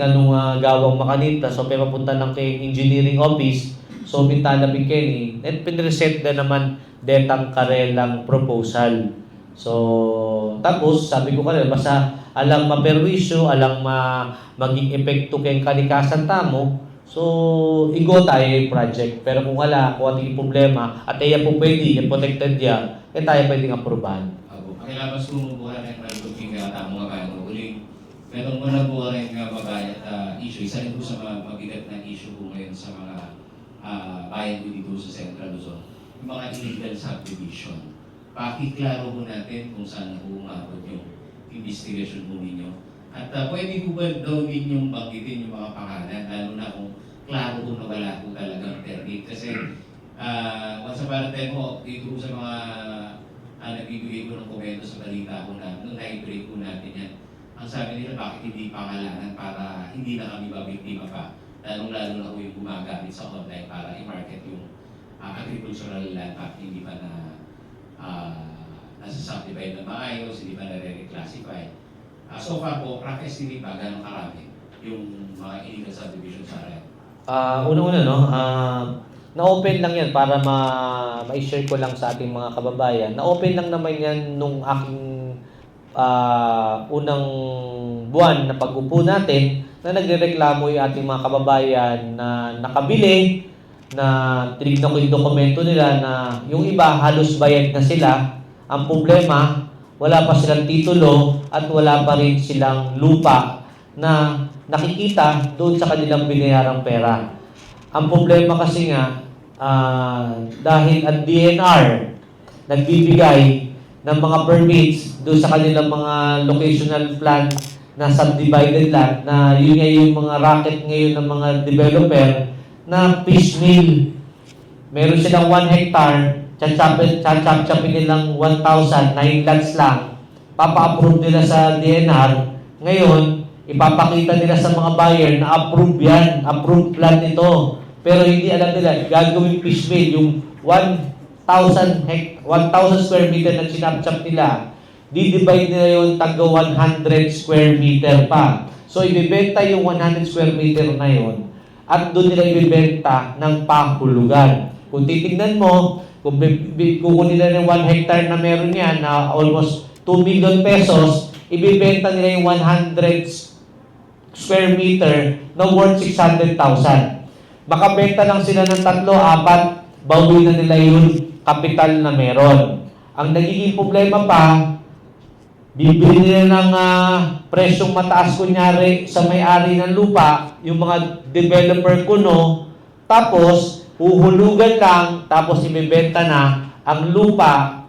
Speaker 3: gawang makanita. So, papunta ng kay engineering office. So, bintana bigyan at pinreset na naman detang karelang proposal. So, tapos, sabi ko kanila, basta alang maperwisyo, alang maging epekto kay kalikasan tamo, so, igo tayo yung project. Pero kung wala, kung ating problema, at iya po pwede, yung protected niya, tayo pwedeng aprobahan.
Speaker 6: Pakilabas ko mo buhay ng malibuging tamo nga bayan. Meron mo na po rin mabayat issue. Isa rin po sa mabigat na issue po ngayon sa mga bayan po dito sa Central Luzon. Yung mga illegal subdivision. Pakiklaro po natin kung saan na po umabot yung investigation po ninyo. At pwede po ba daw ninyong banggitin yung mga pangalan, lalo na kung klaro po na wala po talagang permit. Kasi once upon a time po, dito po sa mga nagbibigay po ng komento sa balita po na nung na-break po natin yan. Ang sabi nila, bakit hindi pangalanan para hindi na kami babiktima pa, lalong-lalo na po yung gumagamit sa online para i-market yung agricultural land at hindi pa na nasa-subdivide na maayos, hindi pa na-reclassify. So far po, rough estimate ba, gano'ng karami yung mga illegal subdivision sa area?
Speaker 3: Una-una, na-open lang yan para ma-share ko lang sa ating mga kababayan. Na-open lang naman yan nung aking unang buwan na pag-upo natin na nagrereklamo yung ating mga kababayan na nakabili na tinignan ko yung dokumento nila na yung iba halos bayad na sila. Ang problema, wala pa silang titulo at wala pa rin silang lupa na nakikita doon sa kanilang binayarang pera. Ang problema kasi nga, dahil ang DNR nagbibigay ng mga permits doon sa kanilang mga locational plan na subdivided land, na yun nga yung mga racket ngayon ng mga developer na piecemeal. Meron silang 1 hectare, chachapin nilang 1,000, 9 lots lang. Papa-approve nila sa DNR. Ngayon, ipapakita nila sa mga buyer na approve yan, approved plan nito. Pero hindi alam nila, gagawin piecemeal yung 1,000 square meter na sinapchap nila. Di-divide nila yung taga 100 square meter pa. So, ibibenta yung 100 square meter na yun at doon nila ibibenta ng pahulugan. Kung titignan mo, kung kukunin nila ng 1 hectare na meron yan na almost 2 million pesos, ibibenta nila yung 100 square meter na worth 600,000. Makabenta lang sila ng 3, 4, bawi na nila yung kapital na meron. Ang nagiging problema pa, bibili nila ng presyong mataas kunyari sa may-ari ng lupa, yung mga developer kuno, tapos huhulugan lang, tapos ibebenta na ang lupa.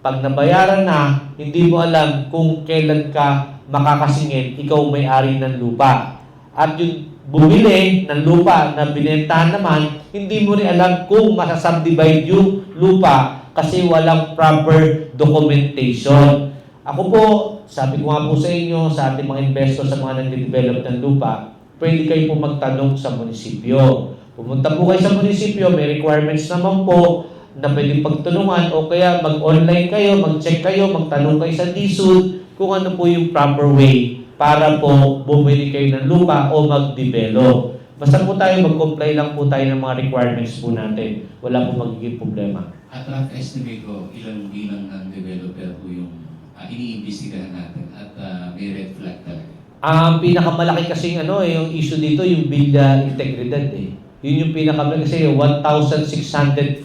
Speaker 3: Pag nabayaran na, hindi mo alam kung kailan ka makakasingil, ikaw may-ari ng lupa. At yung bumili ng lupa na binentahan naman, hindi mo rin alam kung masasubdivide yung lupa kasi walang proper documentation. Ako po, sabi ko nga po sa inyo, sa ating mga investor, sa mga nag-develop ng lupa, pwede kayo po magtanong sa munisipyo. Pumunta po kayo sa munisipyo, may requirements naman po na pwede pagtulungan, o kaya mag-online kayo, mag-check kayo, magtanong kayo sa DSUD kung ano po yung proper way para po bumili kayo ng lupa o mag-develop. Basta po tayo, mag-comply lang po tayo ng mga requirements po natin. Wala po magiging problema.
Speaker 6: At rough estimate ko, ilang bilang ng developer po yung iniimbestigahan natin at may red flag talaga.
Speaker 3: Ang pinakamalaki kasing yung issue dito, yung Villa Integridad eh. Yun yung pinakamalaki kasi 1,605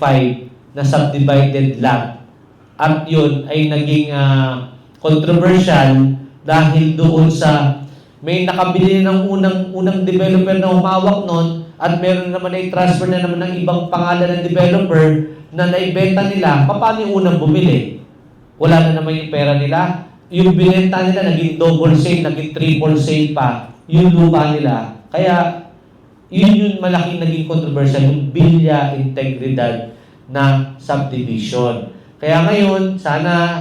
Speaker 3: na subdivided lot. At yun ay naging controversial dahil doon sa may nakabili ng unang developer na humawak nun at meron naman ay transfer na naman ng ibang pangalan ng developer na naibenta nila. Paano yung unang bumili? Wala na naman yung pera nila. Yung binenta nila, naging double sale, naging triple sale pa. Yung lupa nila. Kaya, yun yung malaking naging controversial, yung Villa Integridad na subdivision. Kaya ngayon, sana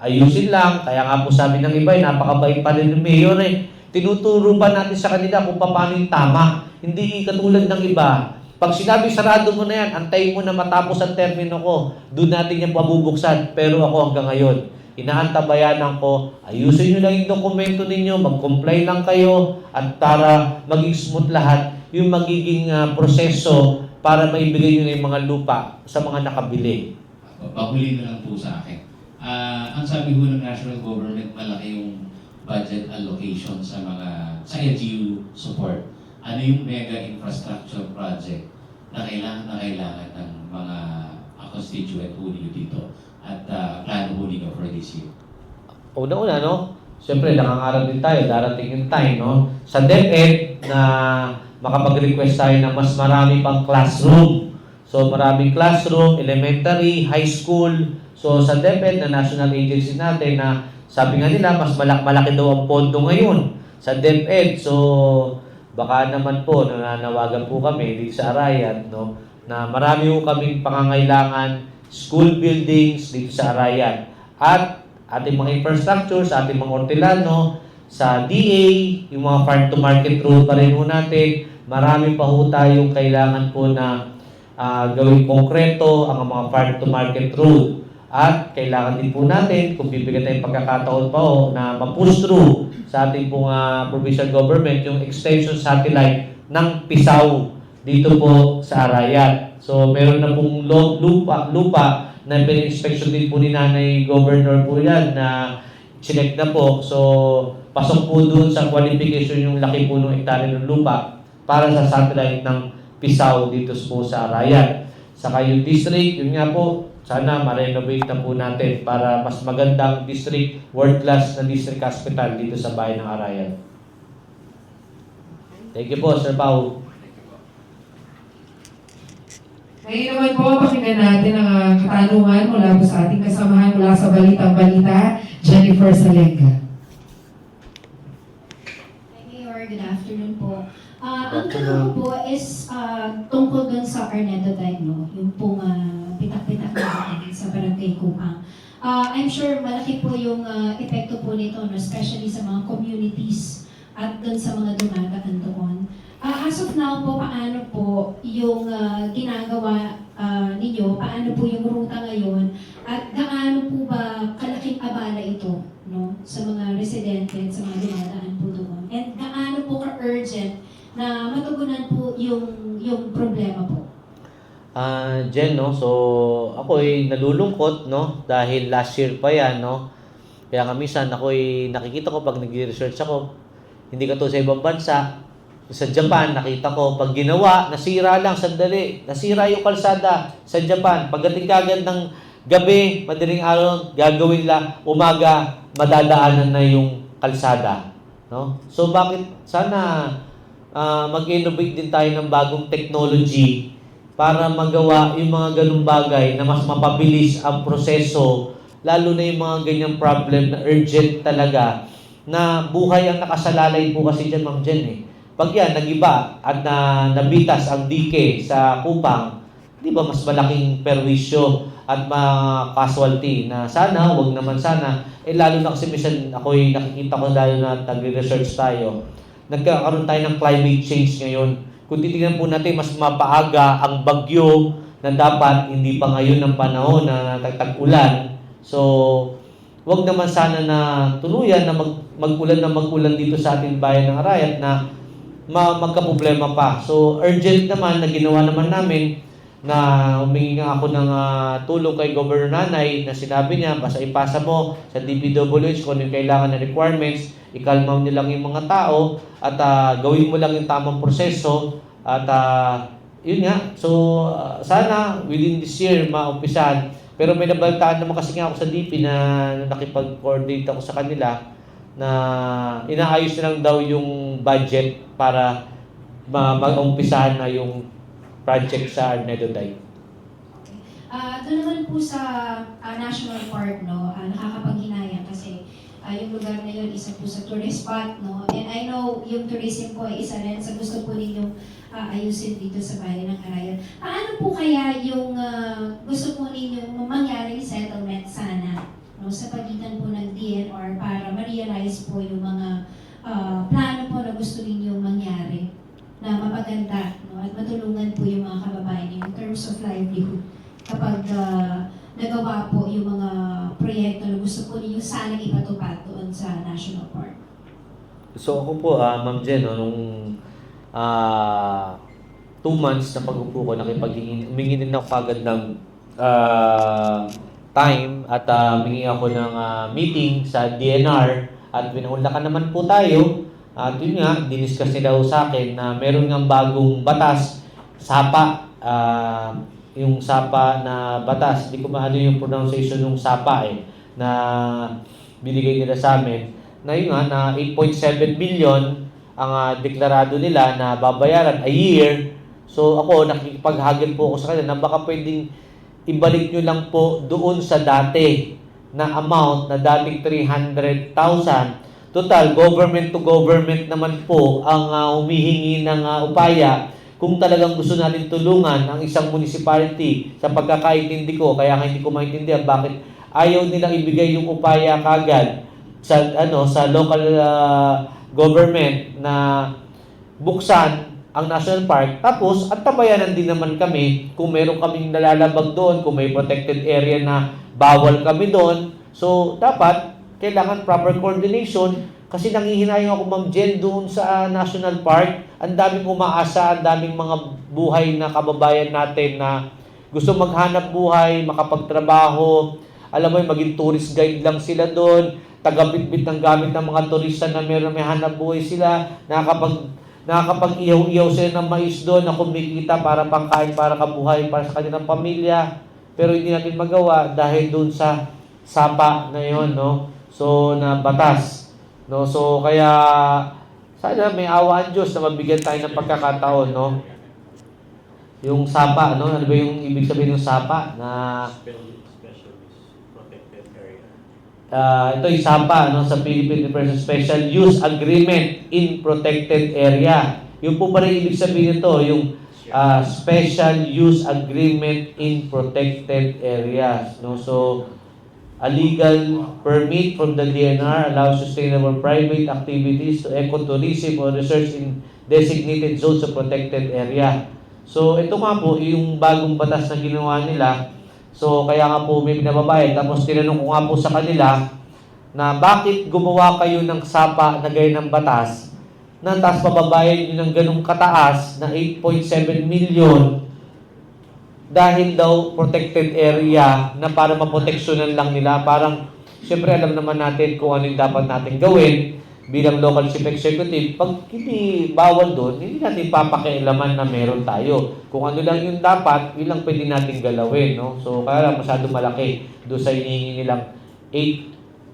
Speaker 3: ayusin lang. Kaya nga po sabi ng iba, napakabait pa rin ng mayor eh. Tinuturo pa natin sa kanila kung paano yung tama. Hindi katulad ng iba. Pag sinabi sarado mo na yan, antayin mo na matapos ang termino ko. Doon natin yung pabubuksan. Pero ako hanggang ngayon, inaantabayanan ko, ayusin nyo lang yung dokumento ninyo, mag-comply lang kayo, at para maging smooth lahat yung magiging proseso para maibigay nyo na yung mga lupa sa mga nakabili.
Speaker 6: Pahuli na lang po sa akin. Ang sabi ho ng national government, malaki yung budget allocation sa LGU support. Ano yung mega infrastructure project na kailangan ng mga constituent ho ninyo dito at plano ho ninyo for this year?
Speaker 3: Una-una, no? Siyempre, nakangarap din tayo, darating yung time, no? Sa DepEd na makapag-request tayo ng mas marami pang classroom. So, maraming classroom, elementary, high school. So, sa DepEd na national agency natin na sabi nga nila, mas malaki daw ang pondo ngayon sa DepEd. So, baka naman po, nananawagan po kami dito sa Arayan, no? Na marami po kaming pangangailangan, school buildings dito sa Arayan. At ating mga infrastructure, sa ating mga ortilano, sa DA, yung mga farm-to-market road pa rin po natin. Marami pa po tayong kailangan po na gawing konkreto ang mga farm-to-market road. At kailangan din po natin, kung bibigyan tayong pagkakataon pa na ma-push through sa ating pong provincial government, yung extension satellite ng Pisaw dito po sa Arayan. So, meron na pong lupa na pin-inspection din po ni Nanay Governor po yan na sinek na po. So, pasok po doon sa qualification yung laki po ng hektare ng lupa para sa satellite ng Pisaw dito po sa Arayan. Saka yung district, yun nga po, sana ma-renovate na po natin para mas magandang district, world-class na district hospital dito sa bayan ng Arayan. Thank you po, Sir Pao.
Speaker 1: Ngayon naman po, pakinggan natin ang katanungan mula po sa ating kasamahan mula sa Balitang Balita, Jennifer Salenga.
Speaker 2: Hi, Mayor. Good afternoon po. Ang tanong po is tungkol dun sa Arnedo Dike, no? Yung pong pitak-pitak natin sa Barangay Kupang. I'm sure malaki po yung epekto po nito, no? Especially sa mga communities at dun sa mga dumadaan doon. As of now po, paano po yung ginagawa ninyo? Paano po yung ruta ngayon? At gaano po ba kalaking abala ito, no, sa mga residente at sa mga dumadaan po doon? And gaano po ka-urgent na matugunan po yung problema po?
Speaker 3: Jen, no? So, ako ay nalulungkot, no? Dahil last year pa yan, no? Kaya nga minsan ako ay nakikita ko pag nag-research ako, hindi ka to sa ibang bansa. Sa Japan, nakita ko, pag ginawa, nasira lang, sandali. Nasira yung kalsada sa Japan. Pagdating kagad ng gabi, madaling araw, gagawin lang, umaga, madadaanan na yung kalsada. No? So, bakit sana mag-innovate din tayo ng bagong technology para magawa yung mga ganung bagay na mas mapabilis ang proseso, lalo na yung mga ganyang problem na urgent talaga, na buhay ang nakasalalay po kasi dyan, Ma'am Jen, eh. Pag yan, nag-iba at nabitas ang dike sa Kupang, di ba mas malaking perwisyo at casualty na sana, wag naman sana, lalo na kasi minsan ako'y nakikita ko lalo na nagre-research tayo, nagkakaroon tayo ng climate change ngayon. Kung titignan po natin, mas mapaaga ang bagyo na dapat hindi pa ngayon ng panahon na tag-ulan. So, wag naman sana na tuluyan na mag-ulan dito sa ating bayan ng Arayat na magka-problema pa. So, urgent naman na ginawa naman namin na humingi nga ako ng tulong kay Governor Nanay na sinabi niya, basta ipasa mo sa DPWH kung ano yung kailangan na requirements, ikalma mo lang yung mga tao at gawin mo lang yung tamang proseso at yun nga. So, sana within this year maumpisan. Pero may nabaltaan naman kasi nga ako sa DP na nakipag-coordinate ako sa kanila na inaayos na lang daw yung budget para mag-umpisahan na yung project sa Arnedo Dike.
Speaker 2: Doon naman po sa National Park, no, nakakapanghinayang kasi yung lugar na yun, isa po sa tourist spot, no, and I know yung tourism po ay isa rin sa gusto po ninyong ayusin dito sa bayan ng Arayan. Paano po kaya yung gusto po ninyong mangyaring settlement sana, no, sa pagitan po ng DNR para ma-realize po yung mga plano po na gusto ninyong mangyari na mapaganda, no, at matulungan po yung mga kababayan in terms of livelihood kapag nagawa po yung mga proyekto na gusto po ninyo sana ipatupad doon sa National Park.
Speaker 3: So ako po, Ma'am Jen, nung 2 months na pag-upo ko, humingi din ako kagad ng time at humingi ako ng meeting sa DNR at pinahulakan naman po tayo. At yun nga, diniscuss nila sa akin na meron ng bagong batas, SAPA, yung SAPA na batas, hindi ko maano yung pronunciation ng SAPA na binigay nila sa amin, na yun nga, na 8.7 billion ang deklarado nila na babayaran a year. So ako, nakikipaghagil po ako sa kanila na baka pwedeng ibalik nyo lang po doon sa dati na amount na dating 300,000. Total, government to government naman po ang humihingi ng upaya kung talagang gusto natin tulungan ang isang municipality. Sa pagkakaintindi ko, kaya hindi ko maintindihan bakit ayaw nilang ibigay yung upaya kagad sa local government na buksan ang National Park. Tapos, at tabayanan din naman kami kung meron kaming nalalabag doon, kung may protected area na bawal kami doon. So, dapat kailangan proper coordination kasi nangihinayang ako, Ma'am Jen, doon sa National Park. Ang daming umaasa, ang daming mga buhay na kababayan natin na gusto maghanap buhay, makapagtrabaho. Alam mo, maging tourist guide lang sila doon, tagabitbit ng gamit ng mga turista na may hanap buhay sila, nakakapag-iyaw-iyaw sila ng mais doon na kumikita para pangkain, para kabuhay, para sa kanilang pamilya. Pero hindi natin magawa dahil doon sa sapa na yon, no? So, na batas. No? So, kaya sana may awa ang Diyos na mabigyan tayo ng pagkakataon, no? Yung sapa, no? Ano ba yung ibig sabihin ng sapa? Na ito yung SAPA, no, sa Philippine Person Special Use Agreement in Protected Area. Yung po ba rin ibig sabihin nito, yung Special Use Agreement in Protected Areas. No? So, a legal permit from the DNR allows sustainable private activities to ecotourism or research in designated zones of protected area. So, ito nga po, yung bagong batas na ginawa nila. So, kaya nga po may pinababayad. Tapos tinanong ko nga po sa kanila na bakit gumawa kayo ng SAPA na gaya ng batas na tapos pababayad nyo ng ganung kataas na 8.7 million dahil daw protected area na para maproteksyonan lang nila. Parang, siyempre alam naman natin kung ano yung dapat natin gawin bilang local chief executive. Pag hindi bawal doon, hindi natin papakialaman na meron tayo. Kung ano lang yung dapat, yun lang pwede natin galawin. No? So, kaya lang masyado malaki doon sa hinihingi nilang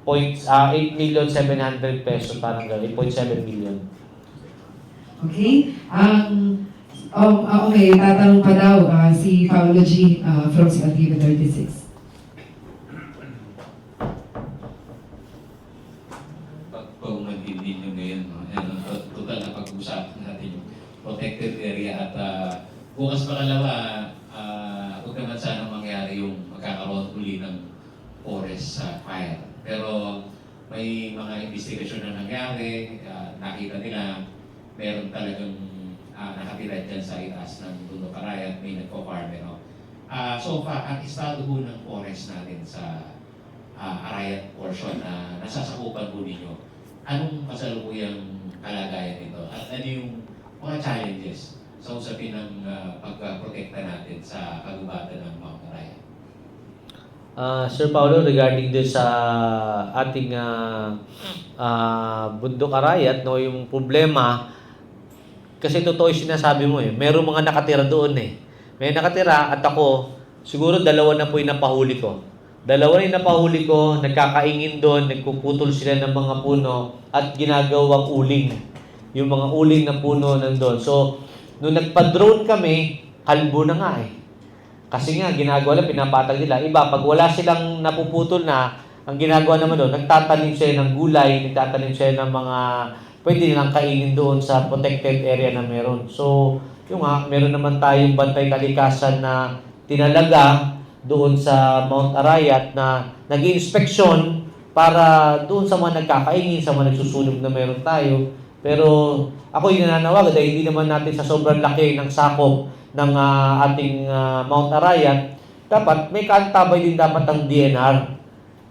Speaker 3: 8,700,000 pesos, parang 8.7 million.
Speaker 1: Okay? Okay, tatanong pa daw si Paolo G. From CLTV 36.
Speaker 6: Kung magdindin nyo ngayon, no? Total na pag-usapan natin yung protected area at bukas pangalawa, huwag naman sana mangyari yung magkakaroon uli ng forest fire. Pero may mga investigasyon na nangyari, nakita nila meron talagang nakatira dyan sa itaas ng Duno Carayat, may nagpo-farm. No? So far, ang estado po ng forest natin sa Arayat portion na nasasakupan po ninyo, anong kasalukuyang kalagayan nito? At ano yung mga challenges sa usapin ng pagprotekta natin sa kagubatan ng Mount Arayat?
Speaker 3: Sir Paulo, regarding din sa ating Bundok Arayat, no, yung problema, kasi totoo yung sinasabi mo merong mga nakatira doon May nakatira at ako, siguro dalawa na po yung napahuli ko. Dalawa na yung napahuli ko, nagkakaingin doon, nagpuputol sila ng mga puno at ginagawang uling. Yung mga uling na puno nandun. So, nung nagpa-drone kami, kalbo na nga Kasi nga, ginagawa lang, pinapatag nila. Iba, pag wala silang napuputol na, ang ginagawa naman doon, nagtatanim siya ng gulay, nagtatanim siya ng mga pwede nilang kainin doon sa protected area na meron. So, yung meron naman tayong bantay kalikasan na tinalaga doon sa Mount Arayat na nag-inspeksyon para doon sa mga nagkakaingin, sa mga nagsusunog na meron tayo. Pero ako yung nananawagan dahil hindi naman natin sa sobrang laki ng sakop ng ating Mount Arayat, dapat may kaantabay din dapat ang DNR.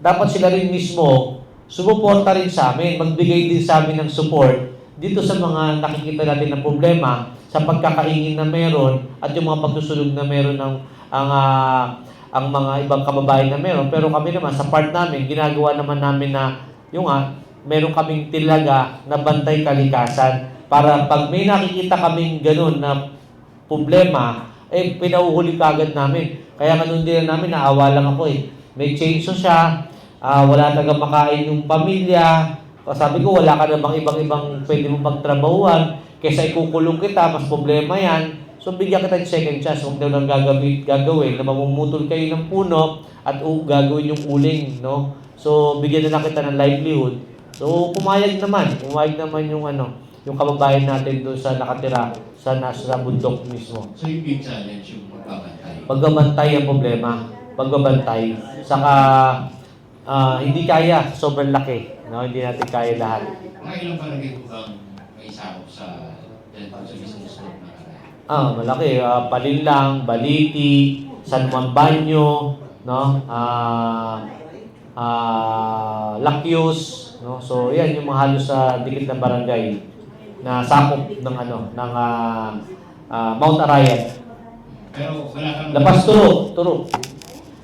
Speaker 3: Dapat sila rin mismo sumuporta rin sa amin, magbigay din sa amin ng support dito sa mga nakikita natin na problema sa pagkakaingin na meron at yung mga pagsusunog na meron ng ang mga ibang kababayan na meron. Pero kami naman, sa part namin, ginagawa naman namin na yung meron kaming tilaga na bantay kalikasan para pag may nakikita kaming ganun na problema, pinauhuli kagad namin. Kaya ganun din namin, naawa lang ako May chainsaw siya, wala talagang makain yung pamilya. Sabi ko, wala ka namang ibang pwede mong pagtrabahuan. Kesa ikukulong kita, mas problema yan. So, bigyan kita ng second chance kung daw lang gagawin na mamumutol kayo ng puno at gagawin yung uling, no? So, bigyan na lang kita ng livelihood. So, pumayag naman yung kababayan natin doon sa nakatira sa nasa bundok mismo.
Speaker 6: So yung big challenge yung pagbabantay?
Speaker 3: Pagbabantay ang problema. Pagbabantay. Saka, hindi kaya, sobrang laki. No? Hindi natin kaya lahat.
Speaker 6: Mga ilang barangay po bang may sakop sa mismo slope na Arayat?
Speaker 3: Malaki. Palinlang, Baliti, San Juan Banyo, no? Lakyos, no? So, yan yung mga halos sa dikit ng barangay na sakop ng Mount Arayat.
Speaker 6: Pero wala kang...
Speaker 3: Lapas Turo.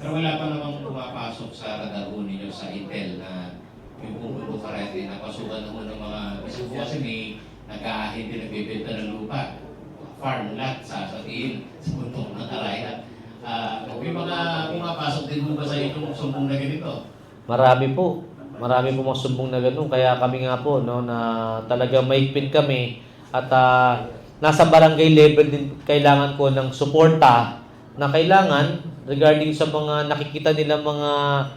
Speaker 6: Pero wala pa namang pumapasok sa radar ninyo sa Intel na yung pupunto ka rin, napasukan naman ng mga... Kasi may hindi nagbebenta ng lupa, farm lot sa tiin, sa puntong ng Arayat. May mga pumapasok din mo ba sa inyong sumbong na ganito?
Speaker 3: Marami po. Marami po mga sumbong na ganun. Kaya kami nga po, no, na talagang maigpit kami at nasa barangay level din kailangan ko ng suporta na kailangan regarding sa mga nakikita nilang mga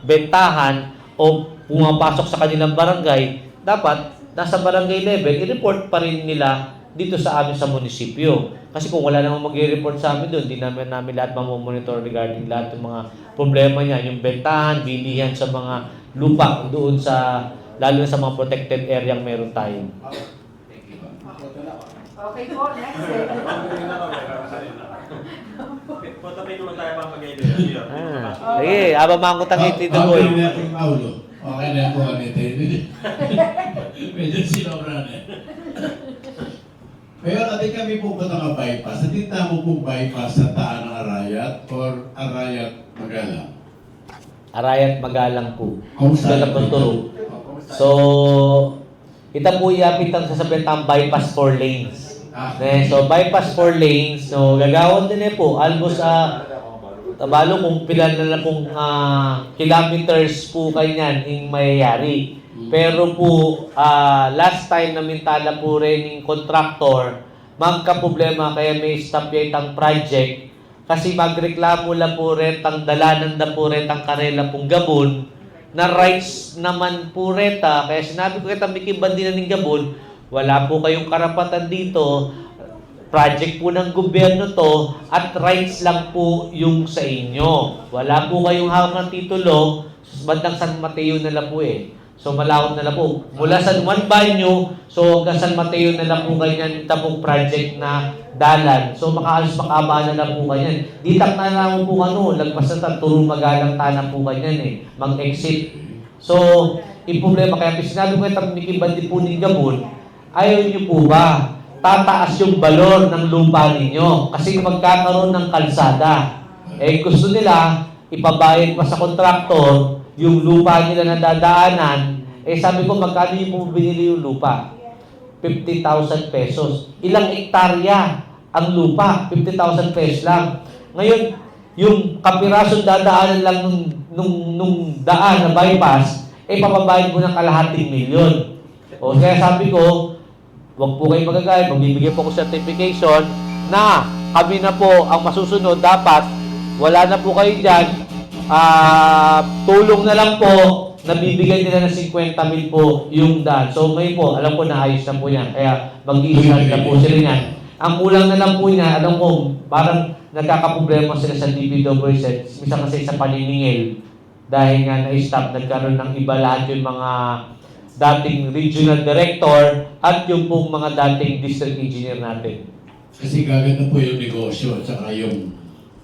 Speaker 3: bentahan o pumapasok sa kanilang barangay, dapat nasa barangay level, i-report pa rin nila dito sa amin sa munisipyo. Kasi kung wala namang mag-report sa amin doon, di namin lahat mamomonitor regarding lahat ng mga problema niya, yung bentahan, bilihan sa mga lupa doon sa, lalo na sa mga protected area ang meron tayo.
Speaker 1: Okay po, next.
Speaker 7: Punta tayo naman tayo papag-idea.
Speaker 3: Sige, abang ko tangi dito
Speaker 5: Okay
Speaker 3: boy.
Speaker 5: na yung Paulo. Okay na po kami tayo. Medyo sinobra na. Pero ating kami pupunta ng bypass. Ating tamo pong bypass sa Taan ng Arayat or Arayat Magalang.
Speaker 3: Arayat Magalang po.
Speaker 5: Kung saan?
Speaker 3: Ganda po turo. So, ita po iapitan sa sabentang bypass 4 lanes. So, bypass 4 lanes. So, gagawin din po. Almost tabalo kung pilan na pong kilometers po kanyan yung mayayari. Pero po, last time na mintala po rin yung contractor, magka-problema kaya may stop yung itang project. Kasi magreklamo lang po rin ang dalanan na po rin ang karela pong Gabon na rights naman po reta. Kaya sinabi ko kita, mikiban din na ng Gabon, wala po kayong karapatan dito. Project po ng gobyerno to at rights lang po yung sa inyo. Wala po kayong hawak ng titulo, bandang San Mateo na lang po eh. So malawak na lang po. Mula San Juan Banyo, so hanggang San Mateo na lang po ganyan itong project na dalan. So makabaan na lang po ganyan. Ditak na lang po lagpas na turo magalang tanang po ganyan eh. Mag-exit. So, yung problema, kaya sinabi ko itong mikibandi po ng Gabon, ayaw nyo po ba tataas yung balor ng lupa ninyo kasi magkakaroon ng kalsada. Eh gusto nila ipabayad pa sa kontraktor yung lupa nila na dadaanan. Eh sabi ko, magkano yung binili yung lupa? 50,000 pesos. Ilang hektarya ang lupa? 50,000 pesos lang. Ngayon, yung kapirasong dadaanan lang nung daan na bypass, eh papabayad mo ng kalahating milyon. O kaya sabi ko, huwag po kayo magagay, magbibigay po ko certification na kami na po ang masusunod. Dapat, wala na po kayo dyan. Tulong na lang po, nabibigay nila ng 50,000 po yung daan. So ngayon po, alam ko na ayos na po yan. Kaya mag-i-start na po sila yan. Ang kulang na lang po niya, alam ko, parang nagkakaproblema sila sa DPWZ, minsan kasi sa paniningil. Dahil nga na-stop, nagkaroon ng iba lahat yung mga dating regional director at yung pong mga dating district engineer natin.
Speaker 5: Kasi gaganda po yung negosyo at saka yung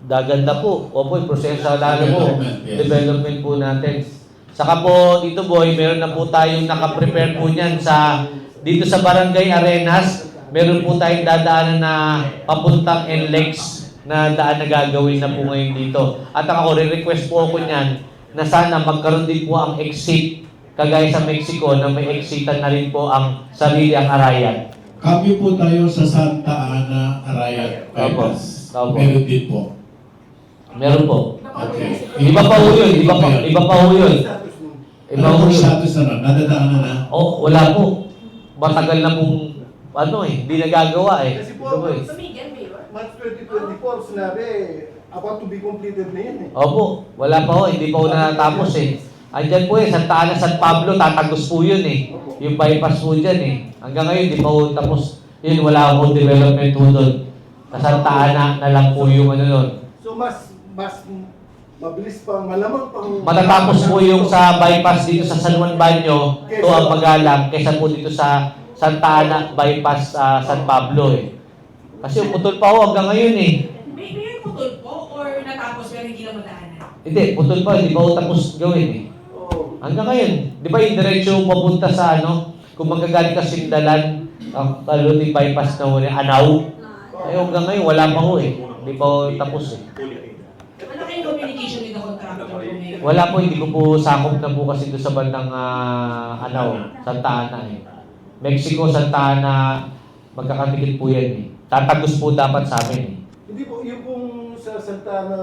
Speaker 3: Gaganda po. Opo, yung proseso lalo po.
Speaker 5: Development, yes.
Speaker 3: Development po natin. Saka po, dito boy, meron na po tayong nakaprepare po niyan sa, dito sa Barangay Arenas, meron po tayong dadaanan na papuntang NLEX na daan na gagawin na po ngayon dito. At ako, re-request po ako niyan na sana magkaroon din po ang exit kagaya sa Mexico na may exitan na rin po ang sarili ang Arayat.
Speaker 5: Kami po tayo sa Santa Ana Arayat Bypass.
Speaker 3: Opo.
Speaker 5: Meron din po.
Speaker 3: Meron po.
Speaker 5: Okay.
Speaker 3: Iba pa ho yun. Iba pa ho yun. Iba
Speaker 5: Ano
Speaker 3: ho
Speaker 5: po
Speaker 3: yun.
Speaker 5: status na nun? Nadadaanan na?
Speaker 3: Oh, wala po. Matagal na pong, hindi nagagawa eh.
Speaker 8: Kasi
Speaker 3: Ito
Speaker 8: po,
Speaker 3: po eh.
Speaker 8: March 2024, sinabi, about to be completed na yun eh.
Speaker 3: Opo, wala pa ho. Hindi pa ho natapos eh. Andyan po eh, Santa Ana, San Pablo, tatagos po yun eh. Yung bypass po dyan eh. Hanggang ngayon, hindi pa ho tapos. Yun, wala ho development po doon. Sa Santa Ana na lang po yung ano nun.
Speaker 8: So mas mabilis pa, malamang pang...
Speaker 3: Matatapos po yung sa bypass dito sa San Juan Banyo to ang Magalang kaysa po dito sa Santa Ana bypass San Pablo eh. Kasi putol pa ho hanggang ngayon eh.
Speaker 9: May putol po or natapos pero hindi na madaanan?
Speaker 3: Hindi, putol pa, hindi pa ho tapos gawin eh.
Speaker 8: Oh,
Speaker 3: Hanggang ngayon, di ba yung diretso papunta sa kung magagaling ka Sindalan, ang Kaluti bypass na huli, Anaw. Ay hanggang ngayon, wala pa ho eh. Hindi pa ho tapos eh.
Speaker 9: Ano kayong communication with the contractor po ngayon?
Speaker 3: Wala po, hindi ko po sakop na po kasi doon sa bandang Anaw, Santa Ana eh. Mexico, Santa Ana, magkakatikit po yan eh. Tatagos po dapat sa amin eh.
Speaker 8: Hindi po, yung pong sa Santa Ana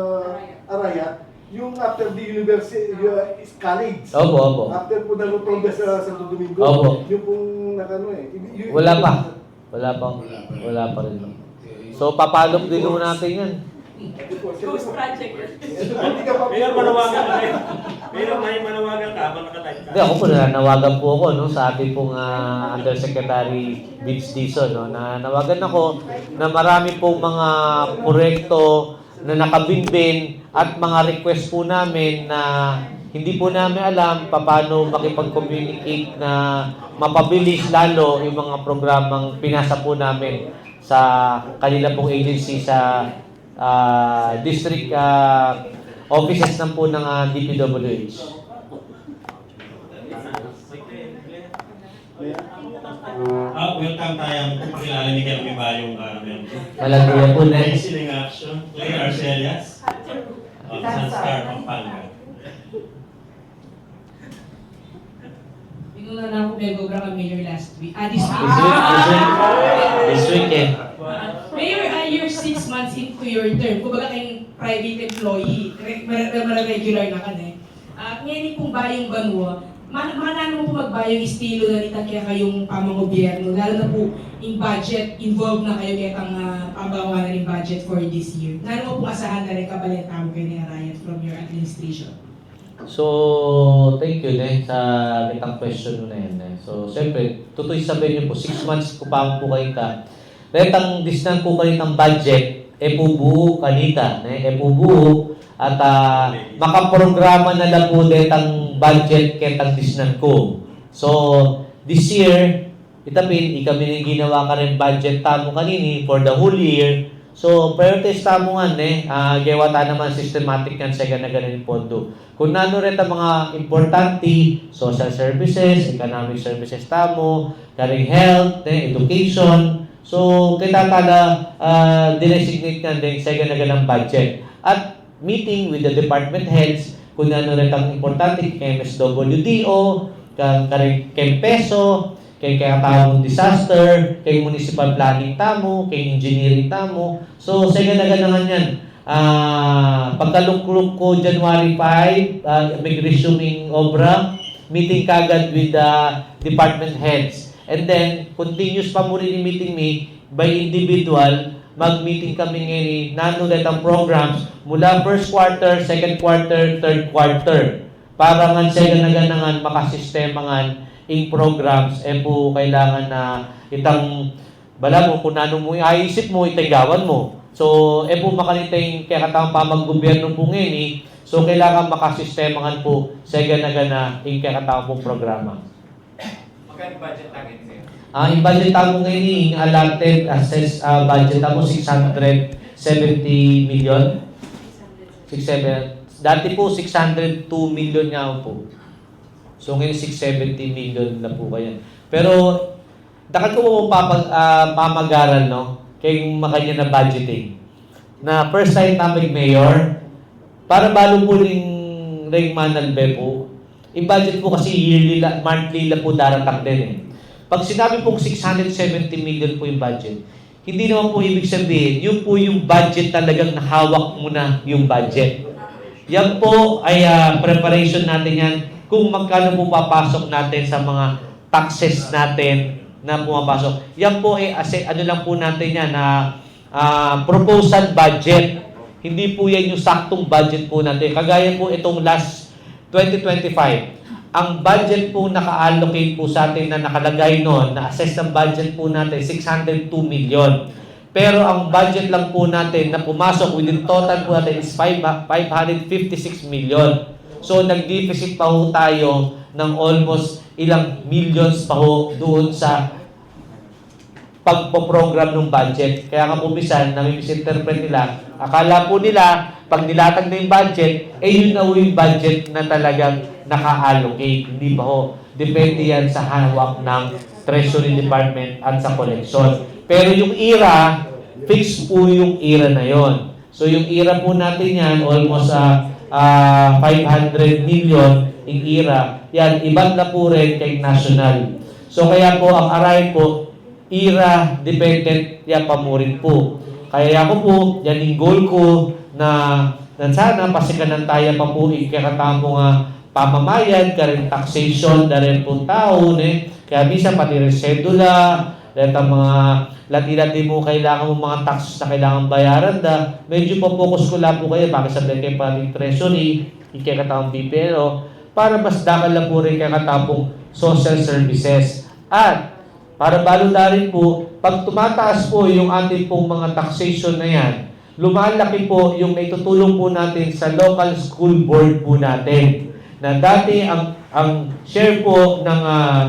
Speaker 8: Arayat, yung after the university, college.
Speaker 3: Opo.
Speaker 8: After po ng Rotonda sa Santo Domingo,
Speaker 3: Opo.
Speaker 8: yung pong nakano eh.
Speaker 3: Wala pa. Wala pa rin. So, papalok din mo natin yan.
Speaker 9: Ghost project.
Speaker 8: Hindi ka pa
Speaker 7: Mayor, manawagan ka rin. Mayor, may manawagan ka habang nakatype ka.
Speaker 3: Hindi, ako po nanawagan po ako no, sa ating pong Undersecretary Vince Dizon. No, na nawagan ako na marami pong mga proyekto na nakabinbin at mga request po namin na hindi po namin alam paano makipag-communicate na mapabilis lalo yung mga programang pinasa po namin sa kanila pong agency sa district offices ng po ng DPWH.
Speaker 7: Welcome tayong pakilala ni Kelvin Bayong
Speaker 3: Malagyan po na.
Speaker 7: Siling Action, Clay Arcelias, Sunstar, Pampanga.
Speaker 9: Binuna na ako Begogra kang Mayor last week. This
Speaker 3: This week eh.
Speaker 9: Mayor, you're 6 months into your term. Kumbaga kayong private employee, regular na ka na eh. Ngayon kung bayong banwa, manano mo po magbayong estilo na nita kaya kayong pamangobyerno, lalo na po in budget, involved na kayo kaya ang pambawanan ng budget for this year. Nano mo po asahan na rin kabalita mo kayo ni Arayat from your administration?
Speaker 3: So, thank you sa kitang question mo na yan. So, siyempre, totoo sabihin niyo po, 6 months ko pa po kayo ka. Retang disnan po kayo ng budget, pubuo kanita, pubuo at makaprograma na lang po detang budget ketang disnan ko. So, this year, itapin, kami ginawa ka rin budget tamo kanini for the whole year. So, priorities tamo nga gawa ta naman systematic kan sa ganang pondo. Kung nano rin ang mga importante, social services, economic services tamo, karing health, education. So, kita tala dinesignate nga din sa ganang budget. At meeting with the department heads, kung ano rin ang importante, kay MSWDO, kay PESO, kay katawang disaster, kay municipal planning tamo, kay engineering tamo. So, sa ganang yan, pagkalukluk ko January 5, may resuming obra, meeting kagad with the department heads. And then, continuous pa mo rin meeting me by individual, mag-meeting kami ngayon, nanulit ang programs mula first quarter, second quarter, third quarter. Para nga sa ganangan makasistema nga in programs, po kailangan na itang bala mo kung ano mo iisip mo, itigawan mo. So, po makanitay kaya katang pamag-gobyerno po ngayon so kailangan makasistema nga po sa ganagana in kaya katang pong programa.
Speaker 6: Magkano budget target sa'yo?
Speaker 3: Yung budget tamo ngayon, allotted assess budget tamo 670 million. 67. Dati po 602 million nga po. So ngayon 670 million na po kaya. Pero dapat ko po pamagaran kay makanya na budgeting. Na first time namin mayor, para balo po ring manalbe po. I-budget po kasi yearly, monthly lang po daratak din Pag sinabi pong 670 million po yung budget, hindi naman po ibig sabihin, yun po yung budget talagang nahawak mo na yung budget. Yan po ay preparation natin yan kung magkano po papasok natin sa mga taxes natin na pumapasok. Yan po ay ano lang po natin yan na proposal budget. Hindi po yan yung saktong budget po natin. Kagaya po itong last 2025. Ang budget po naka-allocate po sa atin na nakalagay noon, na-assess ng budget po natin, 602 million. Pero ang budget lang po natin na pumasok within total po natin is 556 million. So, nag-deficit pa ho tayo ng almost ilang millions pa ho doon sa pagpo-program ng budget. Kaya nga po bisan, nami-misinterpret nila. Akala po nila, pag nilatag na yung budget, yun na yung budget na talagang naka-allocate. Hindi ba ho? Depende yan sa hawak ng Treasury Department at sa collection. Pero yung IRA, fix po yung IRA na yon. So yung IRA po natin yan, almost 500 million yung IRA. Yan, iban na po rin kay national. So kaya po ang aray po, IRA dependent yan pamurin po. Kaya ako po, yan yung goal ko na sana pasikanan tayo pa po ikakatamo nga pamamayan, karing taxation, dahil po tao, kaya bisa pati rin sedula, dahil ang mga lati-lati mo kailangan mo mga taxes na kailangan bayaran medyo po-focus ko lang po kayo, bakit sabihin kayo pating treasury, ikakatawang BPLO, para mas dakal lang po rin kakatapong social services. At para balo na rin po, pag tumataas po yung ating pong mga taxation na yan, lumalaki po yung naitutulong po natin sa local school board po natin. Na dati ang share po ng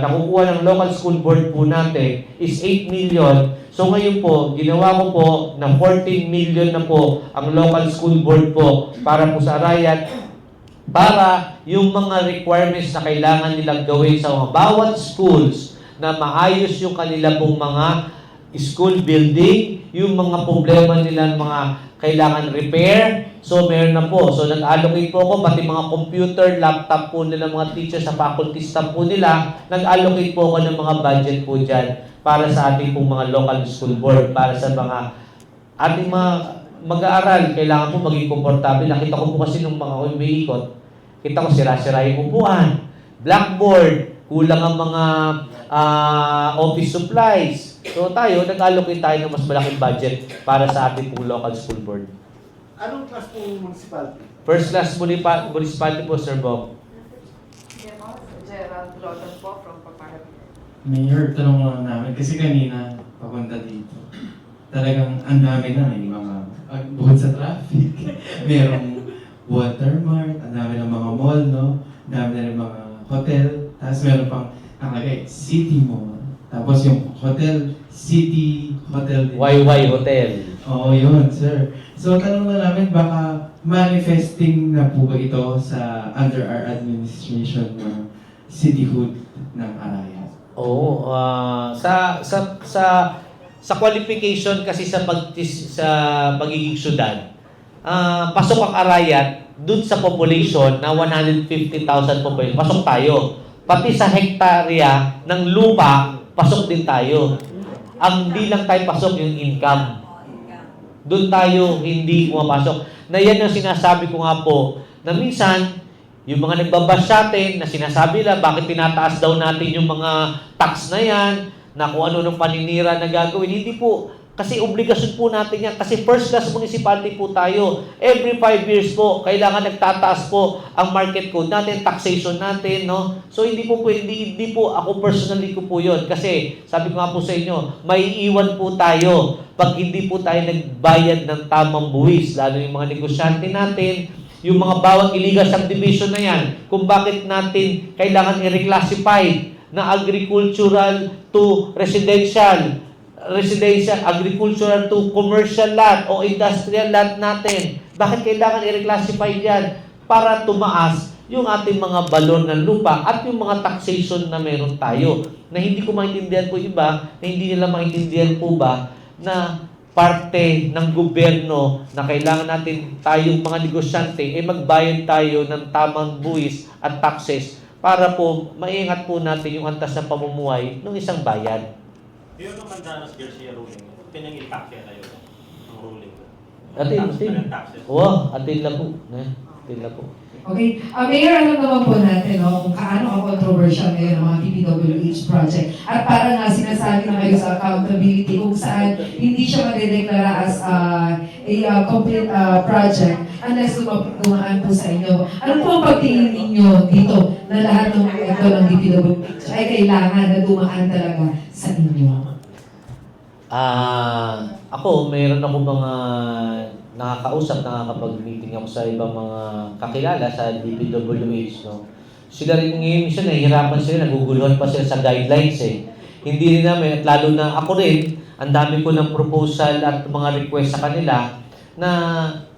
Speaker 3: nakukuha ng local school board po natin is 8 million. So ngayon po, ginawa ko po na 14 million na po ang local school board po para po sa Arayat, para yung mga requirements na kailangan nilang gawin sa mga bawat schools na maayos yung kanila pong mga school building, yung mga problema nila mga kailangan repair. So, meron na po. So, nag-allocate po ako, pati mga computer, laptop po nila mga teachers sa faculty staff po nila, nag-allocate po ako ng mga budget po dyan para sa ating pong mga local school board, para sa mga ating mga mag-aaral, kailangan po maging komportable. Nakita ko po kasi nung mga umiikot, kita ko sira-sira yung upuan, blackboard, kulang ang mga office supplies. So tayo, nag-allocate tayo ng mas malaking budget para sa ating pong local school board.
Speaker 8: Anong class pong municipality?
Speaker 3: First class municipality po, Sir Bob.
Speaker 1: Gerald Lotan po from Pampanga.
Speaker 10: Mayor, tanong lang namin, kasi kanina, papunta dito, talagang ang dami na, may mga, bukod sa traffic, merong Watermart, ang dami ng mga mall, no? Ang dami na rin mga hotel, tapos meron pang, nakalagay, City Mall, tapos yung hotel, City Hotel.
Speaker 3: YY Hotel.
Speaker 10: Oo, yun, sir. So, tanong na namin, baka manifesting na po ba ito sa under our administration na cityhood ng Arayat?
Speaker 3: Oo, sa qualification kasi sa pagiging syudad, pasok ang Arayat dun sa population na 150,000 population, pasok tayo. Pati sa hektarya ng lupa, pasok din tayo. Ang di lang tayo pasok yung income. Doon tayo hindi pumapasok. Na yan ang sinasabi ko nga po, na minsan, yung mga nagbabash sa atin, na sinasabi lang, bakit tinataas daw natin yung mga tax na yan, na kung ano ng paninira na gagawin. Hindi po, kasi obligasyon po natin yan. Kasi first class municipality po tayo. Every 5 years po, kailangan nagtataas po ang market code natin, taxation natin, no? So, hindi po ako personally ko po yun. Kasi, sabi ko nga po sa inyo, may iwan po tayo pag hindi po tayo nagbayad ng tamang buwis. Lalo yung mga negosyante natin, yung mga bawat illegal subdivision na yan, kung bakit natin kailangan i-reclassify na agricultural to residential, agricultural to commercial lot o industrial lot natin. Bakit kailangan i-reclassify yan? Para tumaas yung ating mga balon ng lupa at yung mga taxation na meron tayo. Na hindi ko maintindihan po iba, na hindi nila maintindihan po ba na parte ng gobyerno na kailangan natin tayong mga negosyante magbayad tayo ng tamang buwis at taxes para po maingat po natin yung antas na pamumuhay ng isang bayan.
Speaker 7: Yun naman danas Garcia ruling. Pinang-impact yan tayo ang ruling.
Speaker 3: Atin. Oo, atin lang po. Atin lang po.
Speaker 1: Okay. Mayor, alam naman po natin kung kaano ang controversial ngayon ng mga DPWH project. At parang nga sinasabi na kayo sa accountability kung saan hindi siya madedeklara as a complete project unless dumaan po sa inyo. Ano po ang pagtingin ninyo dito na lahat ng ito ng DPWH ay kailangan na dumaan talaga sa inyo?
Speaker 3: Ako, mayroon ako mga nakakausap, nakakapag-meeting ako sa ibang mga kakilala sa DPWH, no? Sila rin ngayon, minsan nahihirapan sila, naguguluhan pa sila sa guidelines Hindi rin namin, at lalo na ako rin, ang dami ko ng proposal at mga request sa kanila na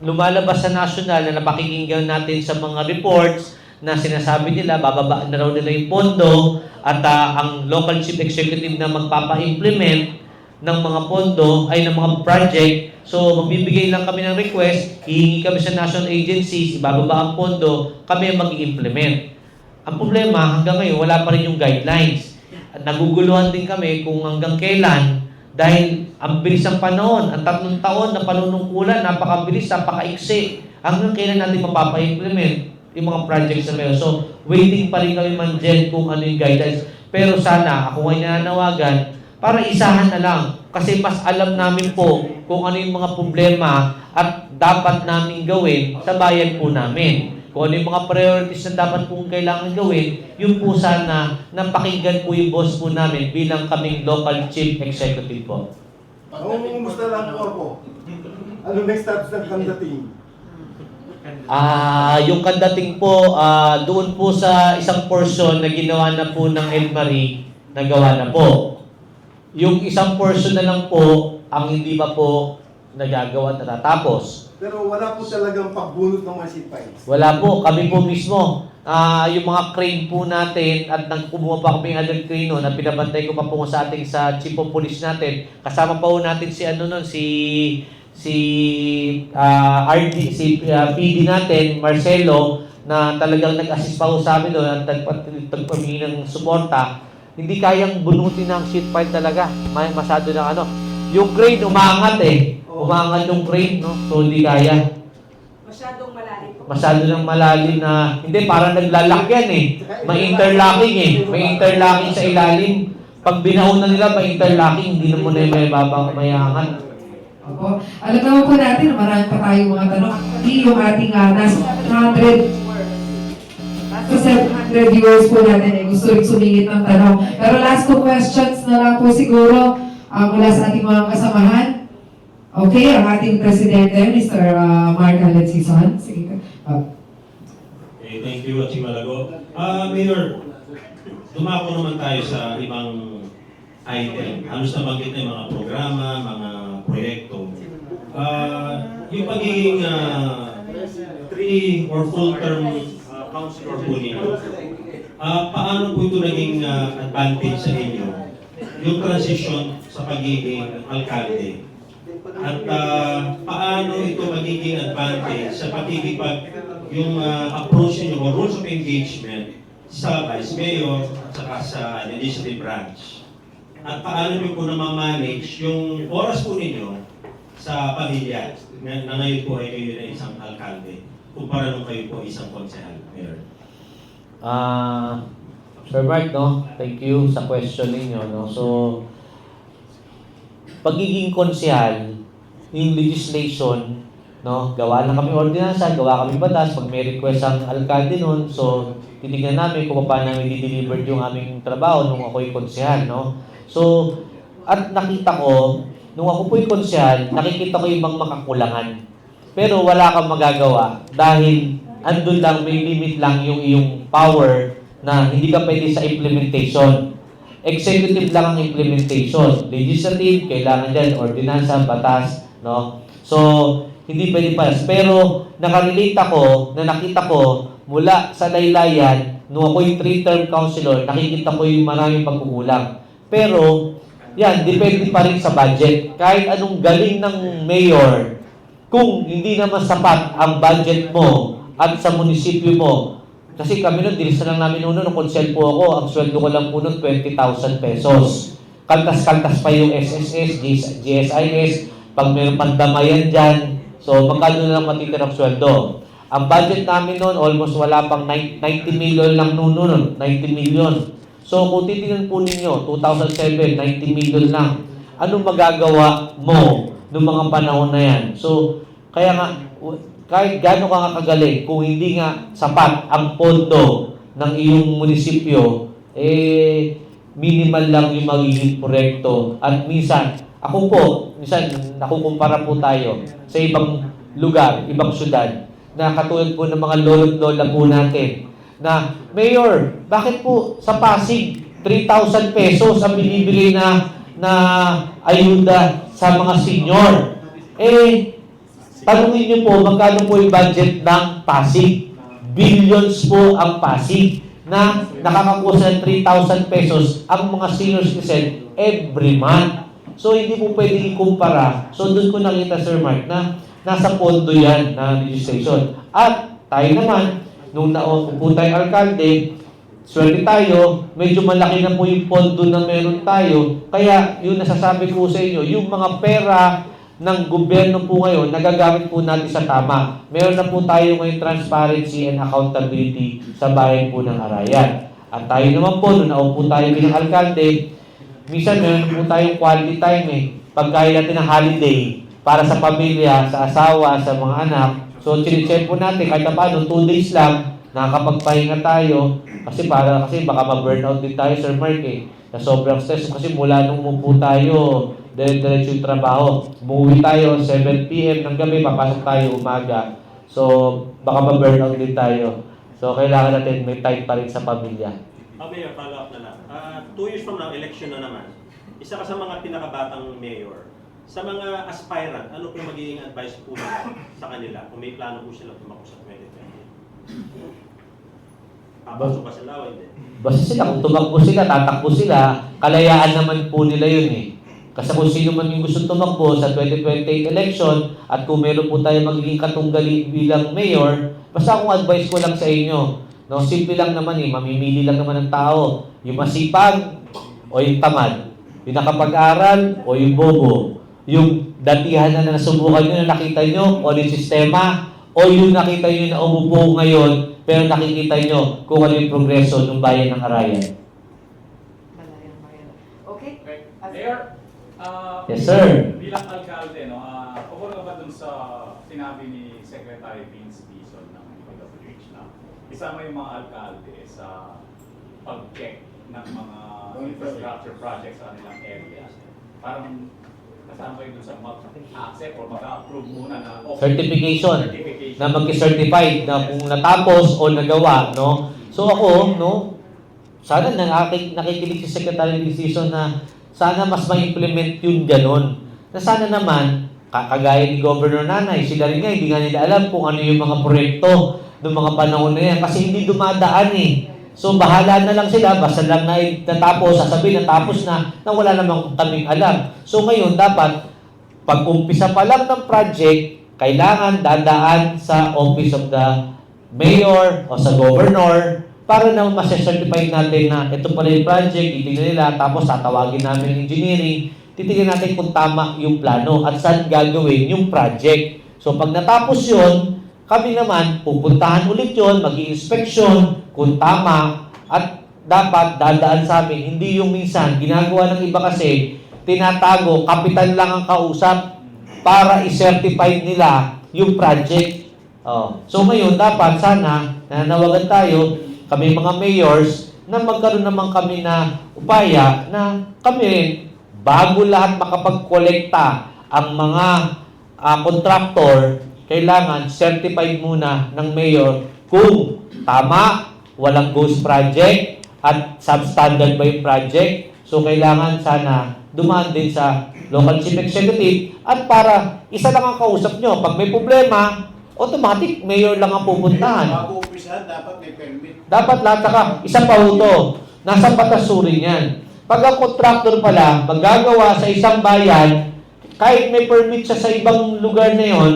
Speaker 3: lumalabas sa national na napakinggan natin sa mga reports na sinasabi nila, bababa na raw nila yung pondo at ang local chief executive na magpapa-implement ng mga pondo ay ng mga project. So, magbibigay lang kami ng request, hihingi kami sa national agencies, ibababa ang pondo, kami ang mag-i-implement. Ang problema, hanggang ngayon, wala pa rin yung guidelines. naguguluhan din kami kung hanggang kailan dahil ang bilis ng panahon, ang 3 taon na panunungkulan, napakabilis, napakaiksi. Hanggang kailan natin mapapa-implement yung mga projects na meron. So, waiting pa rin kami man dyan kung ano yung guidance. Pero sana, ako ay nananawagan para isahan na lang. Kasi mas alam namin po kung ano yung mga problema at dapat namin gawin sa bayan po namin. Kung ano yung mga priorities na dapat pong kailangan gawin, yun po sana napakinggan po yung boss po namin bilang kaming local chief executive po.
Speaker 8: Ang musta lang po ako. Ano next steps ng kandating?
Speaker 3: Yung kandating po, doon po sa isang portion na ginawa na po ng El Marie, nagawa na po. Yung isang portion na lang po, ang hindi pa po nagagawa at natatapos.
Speaker 8: Pero wala po talagang pagbunot ng mga seatpines.
Speaker 3: Wala po, kami po mismo. Yung mga crane po natin at nang kumuha pa kami ng other crane noon at pinabantay ko pa po sa ating sa chief of police natin. Kasama pa po natin si ano noon, si PD natin, Marcelo, na talagang nag-assist pa po sa amin doon at nagpamingi ng suporta. Hindi kayang bunutin ng sheet pile talaga. Masyado ng ano. Yung crane, umaangat eh. Umaangat yung crane, no? So, hindi kaya.
Speaker 9: Masyadong malalim po.
Speaker 3: Masyado ng malalim na, hindi, parang naglalak yan eh. May interlocking eh. May interlocking sa ilalim. Pag binaon na nila, may interlocking, hindi na muna yung may babang mayangan.
Speaker 1: Opo. Alam naman po natin na marami pa tayong mga tanong. Hindi yung ating nasa 700 viewers po natin eh. Gusto rin sumingit ng tanong. Pero last 2 questions na lang po siguro mula sa ating mga kasamahan. Okay, ang ating presidente, Mr. Mark Alencison. Sige.
Speaker 7: Okay, thank you, Chief Malago. Mayor, dumako naman tayo sa ibang item. Halos nabanggit na yung mga programa, mga proyekto. Yung pagiging 3 or full-term councilor po ninyo, paano po ito naging advantage sa inyo? Yung transition sa pagiging alkalde. At paano ito magiging advantage sa pakikipag yung approach niyo o rules of engagement sa Vice Mayor at saka sa legislative branch? At paano niyo po na-manage yung oras po ninyo sa pamilya na ngayon po ay kayo na isang alkalde kumpara nung kayo po isang konsehal, Mayor?
Speaker 3: Sir Mark, no? Thank you sa question ninyo, no? So, pagiging konsehal, yung legislation, no? Gawa na kami ordinansa, gawa kami batas, pag may request ang alkalde nun, so, titignan namin kung paano namin di-deliver yung aming trabaho nung ako'y konsehal, no? So, at nakita ko, nung ako po'y konsehal, nakikita ko yung mga makakulangan. Pero wala kang magagawa dahil andun lang, may limit lang yung iyong power na hindi ka pwede sa implementation. Executive lang ang implementation. Legislative, kailangan dyan, ordinansa, batas, no? So, hindi pwede pa. Pero, nakarelate ako, na nakita ko, mula sa laylayan, nung ako yung 3-term councilor, nakikita ko yung maraming pagkukulang. Pero, yan, depende pa rin sa budget. Kahit anong galing ng mayor, kung hindi naman sapat ang budget mo at sa munisipyo mo, kasi kami nun, dinisa lang namin nung konsel po ako, ang sweldo ko lang po nun, 20,000 pesos. Kaltas-kaltas pa yung SSS, GSIS, pag mayroong pandamayan dyan, so magkano na lang matitirang sweldo. Ang budget namin nun, almost wala pang 90 million lang nun, 90 million. So kung titignan po ninyo, 2007, 90 million lang. Anong magagawa mo noong mga panahon na yan? So, kaya nga, kahit gano'n ka nga kagaling, kung hindi nga sapat ang pondo ng iyong munisipyo, minimal lang yung magiging proyekto. At minsan, minsan nakukumpara po tayo sa ibang lugar, ibang syudad, na katulad po ng mga lolo't lola po natin, na, Mayor, bakit po sa Pasig, 3,000 pesos ang binibigay na ayuda sa mga senior? Tanungin niyo po, magkano po yung budget ng Pasig? Billions po ang Pasig na nakakakuha ng 3,000 pesos ang mga senior citizen every month. So, hindi po pwedeng ikumpara. So, doon ko nakita, Sir Mark, na nasa pondo yan na legislation. At tayo naman, nung naupo tayong alkalde, swerte tayo, medyo malaki na po yung pondo na meron tayo. Kaya yung nasasabi ko sa inyo, yung mga pera ng gobyerno po ngayon, nagagamit po natin sa tama. Meron na po tayo ngayon transparency and accountability sa bayan po ng Arayan. At tayo naman po, nung naupo tayo bilang alkalde, minsan meron po tayong quality time pagkain natin ng holiday para sa pamilya, sa asawa, sa mga anak. So, chinecheck po natin kahit na paano, 2 days lang, nakakapagpahinga tayo. Kasi baka ma-burnout din tayo, Sir Mark sa sobrang stress. Kasi mula nung umupo tayo, dire-diretso yung trabaho. Umuwi tayo, 7 p.m. ng gabi, papasok tayo umaga. So, baka ma-burnout din tayo. So, kailangan natin may time pa rin sa pamilya.
Speaker 7: Mayor, follow up na lang. 2 years from now, election na naman. Isa ka sa mga pinakabatang mayor. Sa mga aspirant, ano po yung magiging advice po nila sa kanila kung may plano po sila tumakbo sa 2020? Papasok ba sila o hindi?
Speaker 3: Basta sila, kung tumakbo sila, tatakbo sila, kalayaan naman po nila yun Kasi kung sino man yung gusto tumakbo sa 2028 election at kung meron po tayo magiging katunggali bilang mayor, basta akong advice ko lang sa inyo, no, simple lang naman mamimili lang naman ng tao, yung masipag o yung tamad, yung nakapag-aral o yung bobo, yung datihan na nasubukan nyo na nakita nyo o yung sistema, o yung nakita nyo na umupo ngayon pero nakikita nyo kung ano yung progreso ng bayan ng Arayan.
Speaker 1: Okay?
Speaker 11: Mayor,
Speaker 3: Yes, sir.
Speaker 11: bilang alkalde, pabor ka ba dun sa sinabi ni Secretary Vince Dizon ng DPWH na isama yung mga alkalde sa pag-check ng mga infrastructure projects sa kanilang area? Parang kasama kayo dun sa mag-accept or mag-approve muna na
Speaker 3: Certification na mag-certified na kung natapos o nagawa, no? So ako, no, sana nakikinig si Secretary Dizon na sana mas ma-implement yung ganon. Na sana naman, kagaya ni Governor Nanay, sila rin nga, hindi nga nila alam kung ano yung mga proyekto ng mga panahon na yan kasi hindi dumadaan So bahala na lang sila, basta lang na natapos, sasabihin natapos na wala namang kaming alam. So ngayon, dapat, pag umpisa pa lang ng project, kailangan dadaan sa Office of the Mayor o sa Governor para na ma-certify natin na ito pala yung project, titignan nila, tapos tatawagin namin ng engineering, titignan natin kung tama yung plano at saan gagawin yung project. So pag natapos yun, kami naman pupuntahan ulit yun, mag-i-inspection kung tama at dapat dadaan sa amin. Hindi yung minsan, ginagawa ng iba kasi, tinatago, kapitan lang ang kausap para i-certify nila yung project. So ngayon, dapat sana, nanawagan tayo, kami mga mayors, na magkaroon naman kami na upaya na kami, bago lahat makapag-kolekta ang mga contractor, kailangan certified muna ng mayor kung tama, walang ghost project, at substandard ba yung project. So kailangan sana dumaan din sa local chief executive at para isa lang ang kausap nyo. Pag may problema, automatic, mayor lang ang pupuntahan.
Speaker 5: Bago umpisahan, dapat may permit.
Speaker 3: Dapat lahat saka, isa pa ito, nasa batasuri niyan. Pag ang contractor pala, magagawa sa isang bayan, kahit may permit siya sa ibang lugar na yon,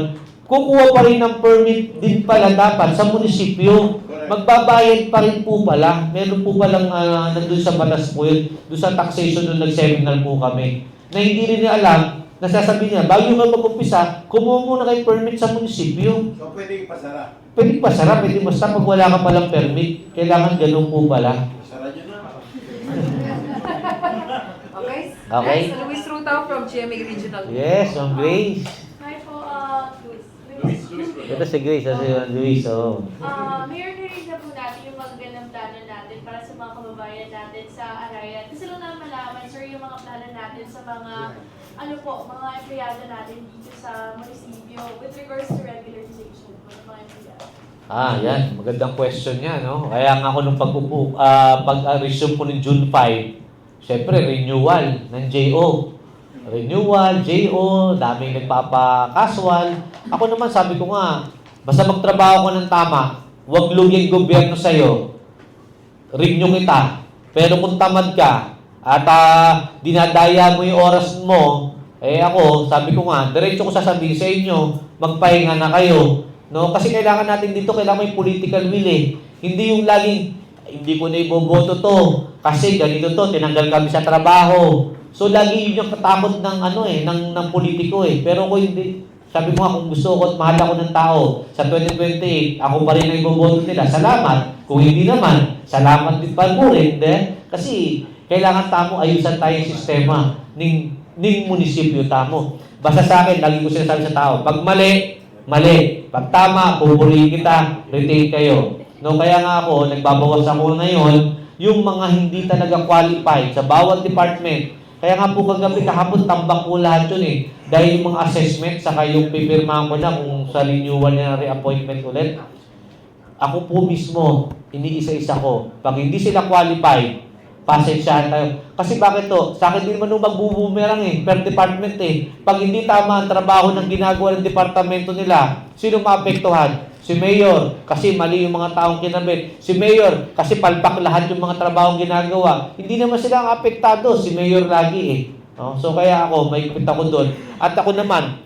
Speaker 3: kukuha pa rin ng permit din pala dapat sa munisipyo. Magbabayad pa rin po pala. Meron po palang nandun sa batas po yun, doon sa taxation nung nag-seminar po kami, na hindi rin niya alam, nasasabi niya, bago nga mag-umpisa, kumuha muna kayo permit sa munisipyo.
Speaker 5: So pwede ipasara.
Speaker 3: Pwede pasara, pwede basta pag wala ka palang permit, kailangan ganun po pala.
Speaker 5: Pasara nyo na.
Speaker 1: Okay?
Speaker 3: Okay?
Speaker 1: So, Luis Rutao from GMA Regional.
Speaker 3: Yes, Ma'am Grace.
Speaker 12: Hi po,
Speaker 11: Luis.
Speaker 3: Ito si Grace, si Luis,
Speaker 12: Mayor, narinig na po natin yung magandang plano natin para sa mga kababayan natin sa Arayan. Gusto lang namin malaman, sir, yung mga plano natin sa mga, mga empleyado natin dito sa munisipyo with regards to regularization po ng mga empleyado.
Speaker 3: Yan. Magandang question yan, no? Kaya nga ako nung pag-resume ko ng June 5, syempre, renewal ng JO. Renewal, JO, daming nagpapakaswal. Ako naman, sabi ko nga, basta magtrabaho ko ng tama, huwag luging gobyerno sa'yo, renew kita. Pero kung tamad ka, at dinadaya mo yung oras mo, ako, sabi ko nga, diretso ko sasabihin sa inyo, magpahinga na kayo. No? Kasi kailangan natin dito, kailangan may political will Hindi yung laging hindi ko na iboboto to kasi ganito to, tinanggal kami sa trabaho. So lagi yun yung katakot ng ng politiko eh. Pero kung hindi, sabi mo nga kung gusto ko at mahal ako ng tao sa 2028, ako pa rin ang iboboto nila. Salamat. Kung hindi naman, salamat din pa mo rin. Kasi kailangan tamo ayusan tayo yung sistema ng munisipyo tamo. Basta sa akin, lagi ko sinasabi sa tao, pag mali, mali. Pag tama, pupurihin kita, retain kayo. No, kaya nga ako, nagbabawas ako ngayon, yung mga hindi talaga qualified sa bawat department. Kaya nga po kagabi, kahapon, tambak po lahat yun eh. Dahil yung mga assessment, saka yung pipirmahan ko na kung sa renewal na reappointment ulit. Ako po mismo, iniisa-isa ko. Pag hindi sila qualified, pasensyahan tayo. Kasi bakit to? Sa akin din naman magbubumerang eh, per department eh. Pag hindi tama ang trabaho ng ginagawa ng departamento nila, sino maapektuhan? Si Mayor, kasi mali yung mga taong kinabit. Si Mayor, kasi palpak lahat yung mga trabahong ginagawa. Hindi naman sila ang apektado, si Mayor lagi eh. No? So kaya ako, may ipit ako doon. At ako naman,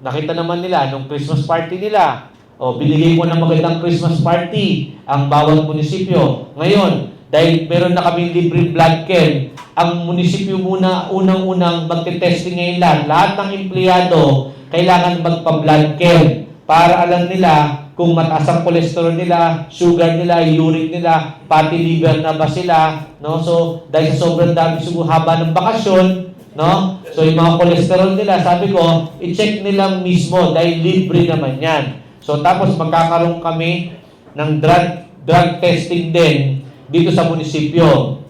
Speaker 3: nakita naman nila nung Christmas party nila. Binigay ko ng magandang Christmas party ang bawat munisipyo. Ngayon, dahil meron na kami libreng blood chem, ang munisipyo muna unang-unang magte-testing ngayon lahat ng empleyado kailangan magpa-blood chem para alam nila kung mataas ang cholesterol nila, sugar nila, uric nila, fatty liver na ba sila, no? So, dahil sa sobrang dami siguro haba ng bakasyon, no? So, yung mga cholesterol nila, sabi ko, i-check nila mismo dahil libre naman yan. So, tapos magkakaroon kami ng drug testing din dito sa munisipyo.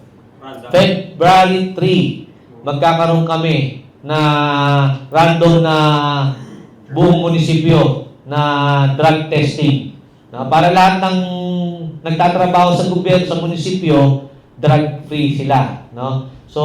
Speaker 3: February 3, magkakaroon kami na random na buong munisipyo na drug testing. Para lahat ng nagtatrabaho sa gobyerno sa munisipyo, drug-free sila. No? So,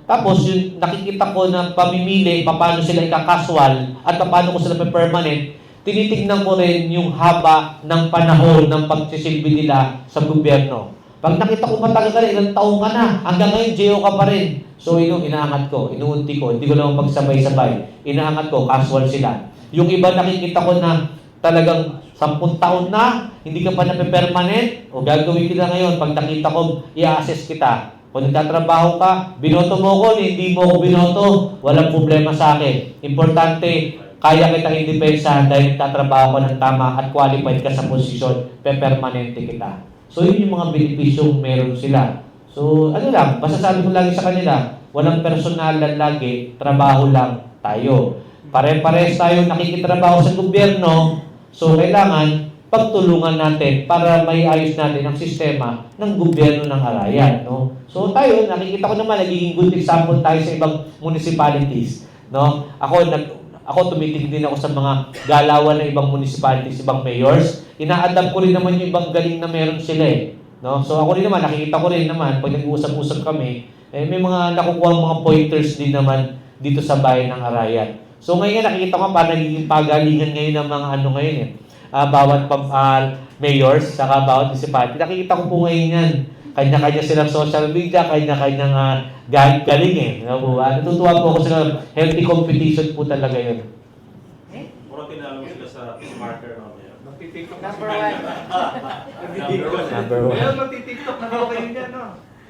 Speaker 3: tapos yung nakikita ko na pamimili, paano sila ikakaswal at paano ko sila permanent, tinitignan ko rin yung haba ng panahon ng pagsisilbi nila sa gobyerno. Pag nakita ko matagal ka rin, ilang taong ka na, hanggang ngayon, GO ka pa rin. So, inaangat ko, inuunti ko, hindi ko naman pagsabay-sabay. Inaangat ko, casual sila. Yung iba nakikita ko na talagang 10 taon na, hindi ka pa nape-permanent, o gagawin kita ngayon, pag nakita ko, i-assess kita. Kung nagtatrabaho ka, binoto mo ko, hindi mo ko binoto, walang problema sa akin. Importante, kaya kitang indepensa dahil nagtatrabaho ka ng tama at qualified ka sa posisyon, pe-permanente kita. So, yun yung mga benepisyong meron sila. So, basta sabi ko lagi sa kanila, walang personalan lagi, trabaho lang tayo. Pare-pares tayo nakikitrabaho sa gobyerno, so kailangan pagtulungan natin para may ayos natin ang sistema ng gobyerno ng Arayan. No? So tayo, nakikita ko naman, nagiging good example tayo sa ibang municipalities. No? Ako tumitig din ako sa mga galawan ng ibang municipalities, ibang mayors. Ina-adapt ko rin naman yung ibang galing na meron sila eh. No? So ako rin naman, nakikita ko rin naman, pag nag-uusap-usap kami, may mga nakukuha mga pointers din naman dito sa bayan ng Arayan. So ngayon nakikita ko pa nagiging pagalingan ngayon ng mga ngayon eh. Bawat mayors, saka bawat municipality. Nakikita ko po ngayon yan. Kanya-kanya silang social media, kanya-kanyang galing eh. Natutuwa po ako sa healthy competition po talaga yun.
Speaker 7: Mura tinalo sila sa smarter mamaya.
Speaker 8: Magtitiktok
Speaker 1: Number one.
Speaker 3: Number one.
Speaker 8: Pero magtitiktok na ako kayo niyan, no?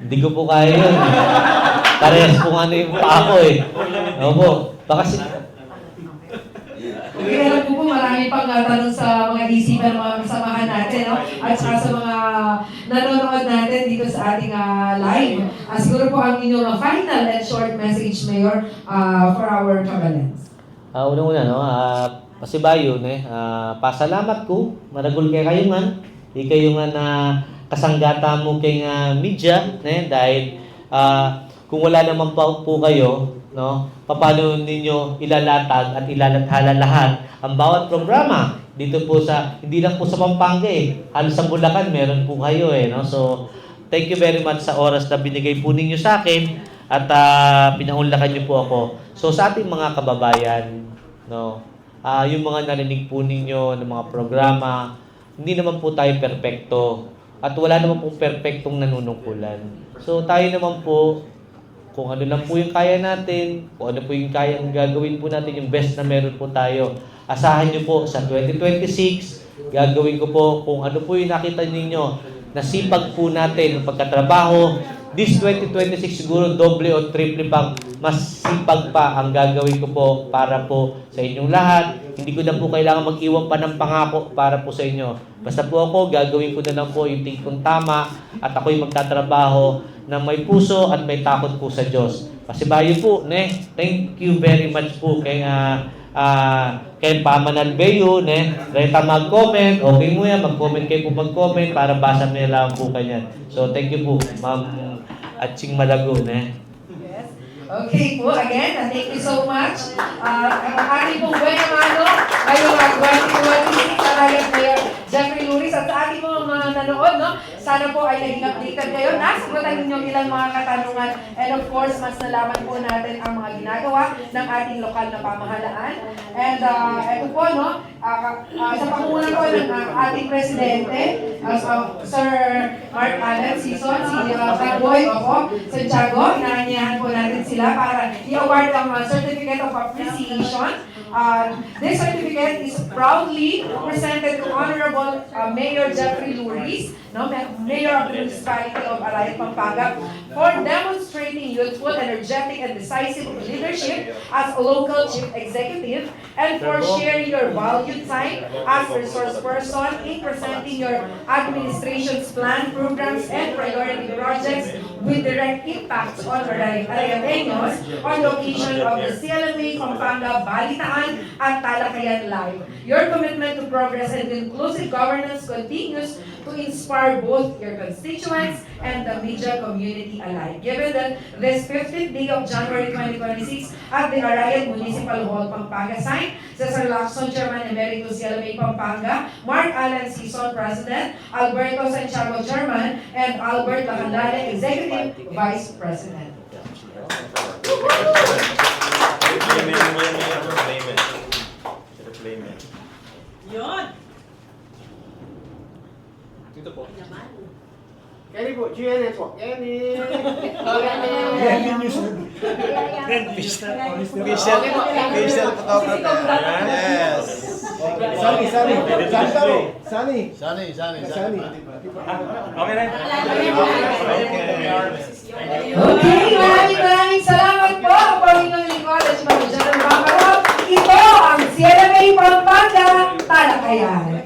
Speaker 3: Hindi ko po kaya yun. Parehas po nga yung pa ako eh. Opo. Baka
Speaker 1: Kaya alam ko po marami pang tanong sa mga isipan ng mga kasamahan natin, no? At saka sa mga nanonood natin dito sa ating live. Siguro po ang inyong final and short message, Mayor, for our Kabalens.
Speaker 3: Unang-una, no? Pasibayon, pasalamat ko. Maragol kayo nga. Di kayo nga na kasanggata mo kay media, dahil kung wala naman po kayo, no, paano ninyo ilalatag at ilalathala lahat ang bawat programa dito po sa, hindi lang po sa Pampanga halos sa Bulacan meron po kayo no? So thank you very much sa oras na binigay po ninyo sa akin at pinaunlakan niyo po ako. So sa ating mga kababayan, no, yung mga narinig po ninyo ng mga programa, hindi naman po tayo perpekto at wala naman po perpektong nanunungkulan. So tayo naman po, kung ano lang po yung kaya natin, kung ano po yung kayang gagawin po natin, yung best na meron po tayo. Asahan nyo po sa 2026, gagawin ko po kung ano po yung nakita ninyo nasipag po natin ng pagkatrabaho. This 2026 siguro doble o triple pang mas sipag pa ang gagawin ko po para po sa inyong lahat. Hindi ko na po kailangan mag-iwan pa ng pangako para po sa inyo. Basta po ako, gagawin ko na lang po yung tingin kong tama at ako'y magtatrabaho na may puso at may takot po sa Diyos. Kasi bayo po, ne? Thank you very much po kay Pamanan Beyo, ne? Reta mag-comment, okay mo yan, mag-comment kayo po mag-comment para basa nila lang po kanyan. So, thank you po, Ma'am Atching Malago, ne?
Speaker 1: Yes. Okay po, again, thank you so much. Ang ating pong buhay mano, ngayong 2026, Arayat Mayor Jeffrey Luris, at sa ating mga nanood, no? Sana po ay naging updated kayo. Nasagutan ninyo ilang mga katanungan. And of course, mas nalaman po natin ang mga ginagawa ng ating lokal na pamahalaan. And ito po, no? Sa pangunguna po ng ating presidente, Sir Mark Allen Sison, si Boy Santiago, inaanyahan po natin sila para i-award ang Certificate of Appreciation. This certificate is proudly presented to Honorable Mayor Jeffrey Luris, no, Mayor of the Municipality of Arayat, Pampanga, for demonstrating youthful, energetic, and decisive leadership as a local chief executive, and for sharing your valued time as a resource person in presenting your administration's plan, programs, and priority projects with direct impacts on Arayateños on the occasion of the CLMA Pampanga Balitaan at Talakayan Live. Your commitment to progress and inclusive governance continues to inspire both your constituents and the media community alike. Given that this 15th day of January 2026 at the Arayat Municipal Hall, Pampanga signed, Cesar Lacson, Chairman Emeritus CLMA Pampanga, Mark Allen Sison, President, Alberto Santiago, Chairman, and Albert Lacandale, Executive Vice President.
Speaker 9: Yun!
Speaker 11: Dito po.
Speaker 8: Kenny po, GNN po. Kenny! News na.
Speaker 13: Official photographer. Yes. Sunny.
Speaker 11: Okay na.
Speaker 1: Okay, maraming salamat po. Ang Panginoong Lingkod at Manujan ng Bangaro. Ito ang CLMA Pampanga Talakayan.